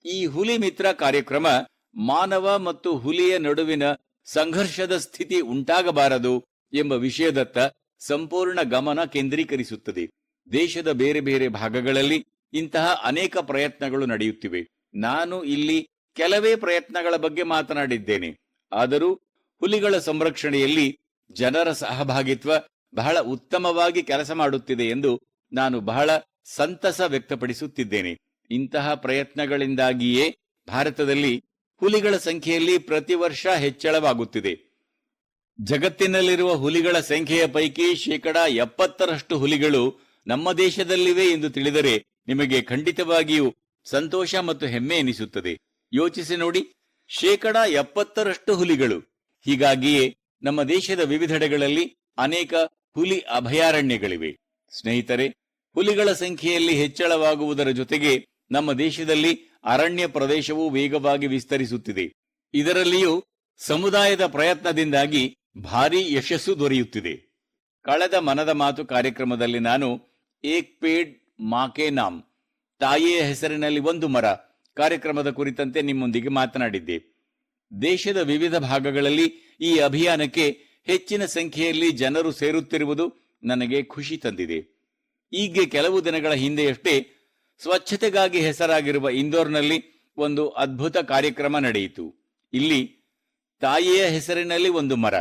ಈ ಹುಲಿ ಮಿತ್ರ ಕಾರ್ಯಕ್ರಮ ಮಾನವ ಮತ್ತು ಹುಲಿಯ ನಡುವಿನ ಸಂಘರ್ಷದ ಸ್ಥಿತಿ ಉಂಟಾಗಬಾರದು ಎಂಬ ವಿಷಯದತ್ತ ಸಂಪೂರ್ಣ ಗಮನ ಕೇಂದ್ರೀಕರಿಸುತ್ತದೆ. ದೇಶದ ಬೇರೆ ಬೇರೆ ಭಾಗಗಳಲ್ಲಿ ಇಂತಹ ಅನೇಕ ಪ್ರಯತ್ನಗಳು ನಡೆಯುತ್ತಿವೆ. ನಾನು ಇಲ್ಲಿ ಕೆಲವೇ ಪ್ರಯತ್ನಗಳ ಬಗ್ಗೆ ಮಾತನಾಡಿದ್ದೇನೆ. ಆದರೂ ಹುಲಿಗಳ ಸಂರಕ್ಷಣೆಯಲ್ಲಿ ಜನರ ಸಹಭಾಗಿತ್ವ ಬಹಳ ಉತ್ತಮವಾಗಿ ಕೆಲಸ ಮಾಡುತ್ತಿದೆ ಎಂದು ನಾನು ಬಹಳ ಸಂತಸ ವ್ಯಕ್ತಪಡಿಸುತ್ತಿದ್ದೇನೆ. ಇಂತಹ ಪ್ರಯತ್ನಗಳಿಂದಾಗಿಯೇ ಭಾರತದಲ್ಲಿ ಹುಲಿಗಳ ಸಂಖ್ಯೆಯಲ್ಲಿ ಪ್ರತಿ ವರ್ಷ ಹೆಚ್ಚಳವಾಗುತ್ತಿದೆ. ಜಗತ್ತಿನಲ್ಲಿರುವ ಹುಲಿಗಳ ಸಂಖ್ಯೆಯ ಪೈಕಿ 70% ಹುಲಿಗಳು ನಮ್ಮ ದೇಶದಲ್ಲಿವೆ ಎಂದು ತಿಳಿದರೆ ನಿಮಗೆ ಖಂಡಿತವಾಗಿಯೂ ಸಂತೋಷ ಮತ್ತು ಹೆಮ್ಮೆ ಎನಿಸುತ್ತದೆ. ಯೋಚಿಸಿ ನೋಡಿ, 70% ಹುಲಿಗಳು. ಹೀಗಾಗಿಯೇ ನಮ್ಮ ದೇಶದ ವಿವಿಧೆಡೆಗಳಲ್ಲಿ ಅನೇಕ ಹುಲಿ ಅಭಯಾರಣ್ಯಗಳಿವೆ. ಸ್ನೇಹಿತರೆ, ಹುಲಿಗಳ ಸಂಖ್ಯೆಯಲ್ಲಿ ಹೆಚ್ಚಳವಾಗುವುದರ ಜೊತೆಗೆ ನಮ್ಮ ದೇಶದಲ್ಲಿ ಅರಣ್ಯ ಪ್ರದೇಶವು ವೇಗವಾಗಿ ವಿಸ್ತರಿಸುತ್ತಿದೆ. ಇದರಲ್ಲಿಯೂ ಸಮುದಾಯದ ಪ್ರಯತ್ನದಿಂದಾಗಿ ಭಾರೀ ಯಶಸ್ಸು ದೊರೆಯುತ್ತಿದೆ. ಕಳೆದ ಮನದ ಮಾತು ಕಾರ್ಯಕ್ರಮದಲ್ಲಿ ನಾನು ಏಕ್ ಪೇಡ್ ಮಾ ಕೆ ನಾಮ್, ತಾಯಿಯ ಹೆಸರಿನಲ್ಲಿ ಒಂದು ಮರ ಕಾರ್ಯಕ್ರಮದ ಕುರಿತಂತೆ ನಿಮ್ಮೊಂದಿಗೆ ಮಾತನಾಡಿದ್ದೆ. ದೇಶದ ವಿವಿಧ ಭಾಗಗಳಲ್ಲಿ ಈ ಅಭಿಯಾನಕ್ಕೆ ಹೆಚ್ಚಿನ ಸಂಖ್ಯೆಯಲ್ಲಿ ಜನರು ಸೇರುತ್ತಿರುವುದು ನನಗೆ ಖುಷಿ ತಂದಿದೆ. ಈಗ ಕೆಲವು ದಿನಗಳ ಹಿಂದೆಯಷ್ಟೇ ಸ್ವಚ್ಛತೆಗಾಗಿ ಹೆಸರಾಗಿರುವ ಇಂದೋರ್ನಲ್ಲಿ ಒಂದು ಅದ್ಭುತ ಕಾರ್ಯಕ್ರಮ ನಡೆಯಿತು. ಇಲ್ಲಿ ತಾಯಿಯ ಹೆಸರಿನಲ್ಲಿ ಒಂದು ಮರ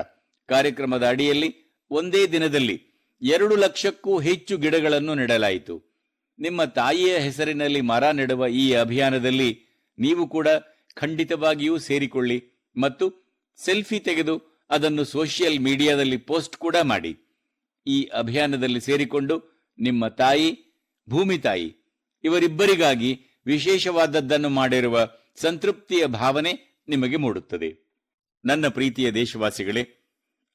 ಕಾರ್ಯಕ್ರಮದ ಅಡಿಯಲ್ಲಿ ಒಂದೇ ದಿನದಲ್ಲಿ 2 ಲಕ್ಷಕ್ಕೂ ಹೆಚ್ಚು ಗಿಡಗಳನ್ನು ನೆಡಲಾಯಿತು. ನಿಮ್ಮ ತಾಯಿಯ ಹೆಸರಿನಲ್ಲಿ ಮರ ನೆಡುವ ಈ ಅಭಿಯಾನದಲ್ಲಿ ನೀವು ಕೂಡ ಖಂಡಿತವಾಗಿಯೂ ಸೇರಿಕೊಳ್ಳಿ ಮತ್ತು ಸೆಲ್ಫಿ ತೆಗೆದು ಅದನ್ನು ಸೋಷಿಯಲ್ ಮೀಡಿಯಾದಲ್ಲಿ ಪೋಸ್ಟ್ ಕೂಡ ಮಾಡಿ. ಈ ಅಭಿಯಾನದಲ್ಲಿ ಸೇರಿಕೊಂಡು ನಿಮ್ಮ ತಾಯಿ, ಭೂಮಿ ತಾಯಿ ಇವರಿಬ್ಬರಿಗಾಗಿ ವಿಶೇಷವಾದದ್ದನ್ನು ಮಾಡಿರುವ ಸಂತೃಪ್ತಿಯ ಭಾವನೆ ನಿಮಗೆ ಮೂಡುತ್ತದೆ. ನನ್ನ ಪ್ರೀತಿಯ ದೇಶವಾಸಿಗಳೇ,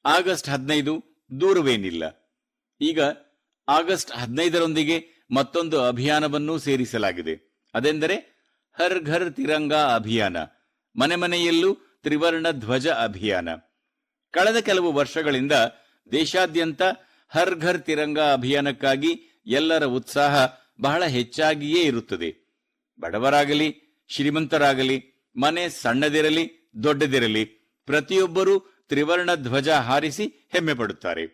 ಆಗಸ್ಟ್ 15 ದೂರವೇನಿಲ್ಲ. ಈಗ ಆಗಸ್ಟ್ 15ರೊಂದಿಗೆ ಮತ್ತೊಂದು ಅಭಿಯಾನವನ್ನೂ ಸೇರಿಸಲಾಗಿದೆ. ಅದೆಂದರೆ ಹರ್ ಘರ್ ತಿರಂಗಾ ಅಭಿಯಾನ, ಮನೆ ಮನೆಯಲ್ಲೂ ತ್ರಿವರ್ಣ ಧ್ವಜ ಅಭಿಯಾನ. ಕಳೆದ ಕೆಲವು ವರ್ಷಗಳಿಂದ ದೇಶಾದ್ಯಂತ ಹರ್ ಘರ್ ತಿರಂಗಾ ಅಭಿಯಾನಕ್ಕಾಗಿ ಎಲ್ಲರ ಉತ್ಸಾಹ ಬಹಳ ಹೆಚ್ಚಾಗಿಯೇ ಇರುತ್ತದೆ. ಬಡವರಾಗಲಿ ಶ್ರೀಮಂತರಾಗಲಿ, ಮನೆ ಸಣ್ಣದಿರಲಿ ದೊಡ್ಡದಿರಲಿ, ಪ್ರತಿಯೊಬ್ಬರೂ ತ್ರಿವರ್ಣ ಧ್ವಜ ಹಾರಿಸಿ ಹೆಮ್ಮೆ ಪಡುತ್ತಾರೆ.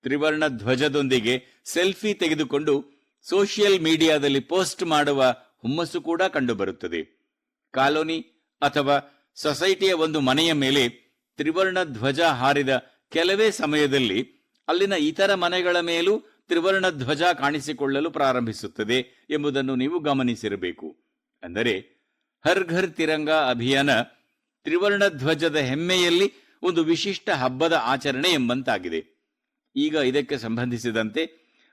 ತ್ರಿವರ್ಣ ಧ್ವಜದೊಂದಿಗೆ ಸೆಲ್ಫಿ ತೆಗೆದುಕೊಂಡು ಸೋಷಿಯಲ್ ಮೀಡಿಯಾದಲ್ಲಿ ಪೋಸ್ಟ್ ಮಾಡುವ ಹುಮ್ಮಸ್ಸು ಕೂಡ ಕಂಡುಬರುತ್ತದೆ. ಕಾಲೋನಿ ಅಥವಾ ಸೊಸೈಟಿಯ ಒಂದು ಮನೆಯ ಮೇಲೆ ತ್ರಿವರ್ಣ ಧ್ವಜ ಹಾರಿದ ಕೆಲವೇ ಸಮಯದಲ್ಲಿ ಅಲ್ಲಿನ ಇತರ ಮನೆಗಳ ಮೇಲೂ ತ್ರಿವರ್ಣ ಧ್ವಜ ಕಾಣಿಸಿಕೊಳ್ಳಲು ಪ್ರಾರಂಭಿಸುತ್ತದೆ ಎಂಬುದನ್ನು ನೀವು ಗಮನಿಸಿರಬೇಕು. ಅಂದರೆ ಹರ್ ಘರ್ ತಿರಂಗಾ ಅಭಿಯಾನ ತ್ರಿವರ್ಣ ಧ್ವಜದ ಹೆಮ್ಮೆಯಲ್ಲಿ ಒಂದು ವಿಶಿಷ್ಟ ಹಬ್ಬದ ಆಚರಣೆ ಎಂಬಂತಾಗಿದೆ. ಈಗ ಇದಕ್ಕೆ ಸಂಬಂಧಿಸಿದಂತೆ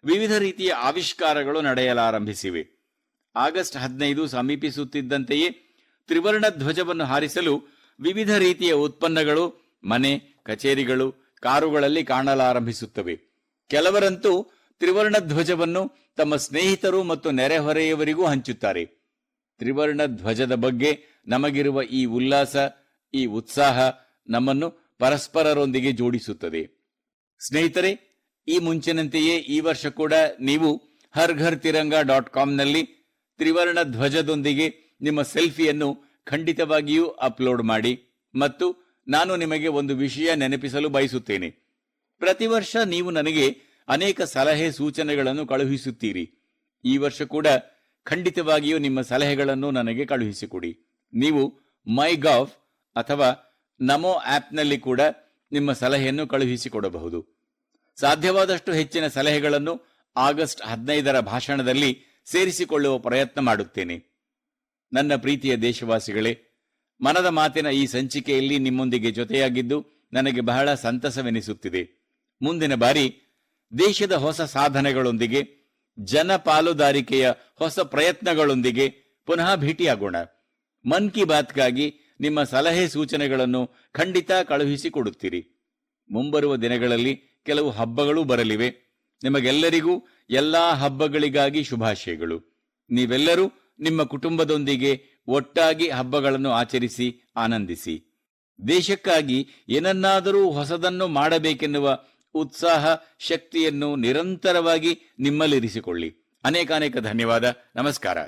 ವಿವಿಧ ರೀತಿಯ ಆವಿಷ್ಕಾರಗಳು ನಡೆಯಲಾರಂಭಿಸಿವೆ. ಆಗಸ್ಟ್ 15 ಸಮೀಪಿಸುತ್ತಿದ್ದಂತೆಯೇ ತ್ರಿವರ್ಣ ಧ್ವಜವನ್ನು ಹಾರಿಸಲು ವಿವಿಧ ರೀತಿಯ ಉತ್ಪನ್ನಗಳು ಮನೆ, ಕಚೇರಿಗಳು, ಕಾರುಗಳಲ್ಲಿ ಕಾಣಲಾರಂಭಿಸುತ್ತವೆ. ಕೆಲವರಂತೂ ತ್ರಿವರ್ಣ ಧ್ವಜವನ್ನು ತಮ್ಮ ಸ್ನೇಹಿತರು ಮತ್ತು ನೆರೆಹೊರೆಯವರಿಗೂ ಹಂಚುತ್ತಾರೆ. ತ್ರಿವರ್ಣ ಧ್ವಜದ ಬಗ್ಗೆ ನಮಗಿರುವ ಈ ಉಲ್ಲಾಸ, ಈ ಉತ್ಸಾಹ ನಮ್ಮನ್ನು ಪರಸ್ಪರರೊಂದಿಗೆ ಜೋಡಿಸುತ್ತದೆ. ಸ್ನೇಹಿತರೆ, ಈ ಮುಂಚಿನಂತೆಯೇ ಈ ವರ್ಷ ಕೂಡ ನೀವು harghirtiranga.com ನಲ್ಲಿ ತ್ರಿವರ್ಣ ಧ್ವಜದೊಂದಿಗೆ ನಿಮ್ಮ ಸೆಲ್ಫಿಯನ್ನು ಖಂಡಿತವಾಗಿಯೂ ಅಪ್ಲೋಡ್ ಮಾಡಿ. ಮತ್ತು ನಾನು ನಿಮಗೆ ಒಂದು ವಿಷಯ ನೆನಪಿಸಲು ಬಯಸುತ್ತೇನೆ. ಪ್ರತಿ ವರ್ಷ ನೀವು ನನಗೆ ಅನೇಕ ಸಲಹೆ ಸೂಚನೆಗಳನ್ನು ಕಳುಹಿಸುತ್ತೀರಿ. ಈ ವರ್ಷ ಕೂಡ ಖಂಡಿತವಾಗಿಯೂ ನಿಮ್ಮ ಸಲಹೆಗಳನ್ನು ನನಗೆ ಕಳುಹಿಸಿಕೊಡಿ. ನೀವು MyGov ಅಥವಾ ನಮೋ ಆಪ್ನಲ್ಲಿ ಕೂಡ ನಿಮ್ಮ ಸಲಹೆಯನ್ನು ಕಳುಹಿಸಿಕೊಡಬಹುದು. ಸಾಧ್ಯವಾದಷ್ಟು ಹೆಚ್ಚಿನ ಸಲಹೆಗಳನ್ನು ಆಗಸ್ಟ್ 15ರ ಭಾಷಣದಲ್ಲಿ ಸೇರಿಸಿಕೊಳ್ಳುವ ಪ್ರಯತ್ನ ಮಾಡುತ್ತೇನೆ. ನನ್ನ ಪ್ರೀತಿಯ ದೇಶವಾಸಿಗಳೇ, ಮನದ ಮಾತಿನ ಈ ಸಂಚಿಕೆಯಲ್ಲಿ ನಿಮ್ಮೊಂದಿಗೆ ಜೊತೆಯಾಗಿದ್ದು ನನಗೆ ಬಹಳ ಸಂತಸವೆನಿಸುತ್ತಿದೆ. ಮುಂದಿನ ಬಾರಿ ದೇಶದ ಹೊಸ ಸಾಧನೆಗಳೊಂದಿಗೆ, ಜನ ಪಾಲುದಾರಿಕೆಯ ಹೊಸ ಪ್ರಯತ್ನಗಳೊಂದಿಗೆ ಪುನಃ ಭೇಟಿಯಾಗೋಣ. ಮನ್ ಕಿ ಬಾತ್ಗಾಗಿ ನಿಮ್ಮ ಸಲಹೆ ಸೂಚನೆಗಳನ್ನು ಖಂಡಿತ ಕಳುಹಿಸಿಕೊಡುತ್ತೀರಿ. ಮುಂಬರುವ ದಿನಗಳಲ್ಲಿ ಕೆಲವು ಹಬ್ಬಗಳೂ ಬರಲಿವೆ. ನಿಮಗೆಲ್ಲರಿಗೂ ಎಲ್ಲಾ ಹಬ್ಬಗಳಿಗಾಗಿ ಶುಭಾಶಯಗಳು. ನೀವೆಲ್ಲರೂ ನಿಮ್ಮ ಕುಟುಂಬದೊಂದಿಗೆ ಒಟ್ಟಾಗಿ ಹಬ್ಬಗಳನ್ನು ಆಚರಿಸಿ ಆನಂದಿಸಿ. ದೇಶಕ್ಕಾಗಿ ಏನನ್ನಾದರೂ ಹೊಸದನ್ನು ಮಾಡಬೇಕೆನ್ನುವ ಉತ್ಸಾಹ, ಶಕ್ತಿಯನ್ನು ನಿರಂತರವಾಗಿ ನಿಮ್ಮಲ್ಲಿರಿಸಿಕೊಳ್ಳಿ. ಅನೇಕಾನೇಕ ಧನ್ಯವಾದ. ನಮಸ್ಕಾರ.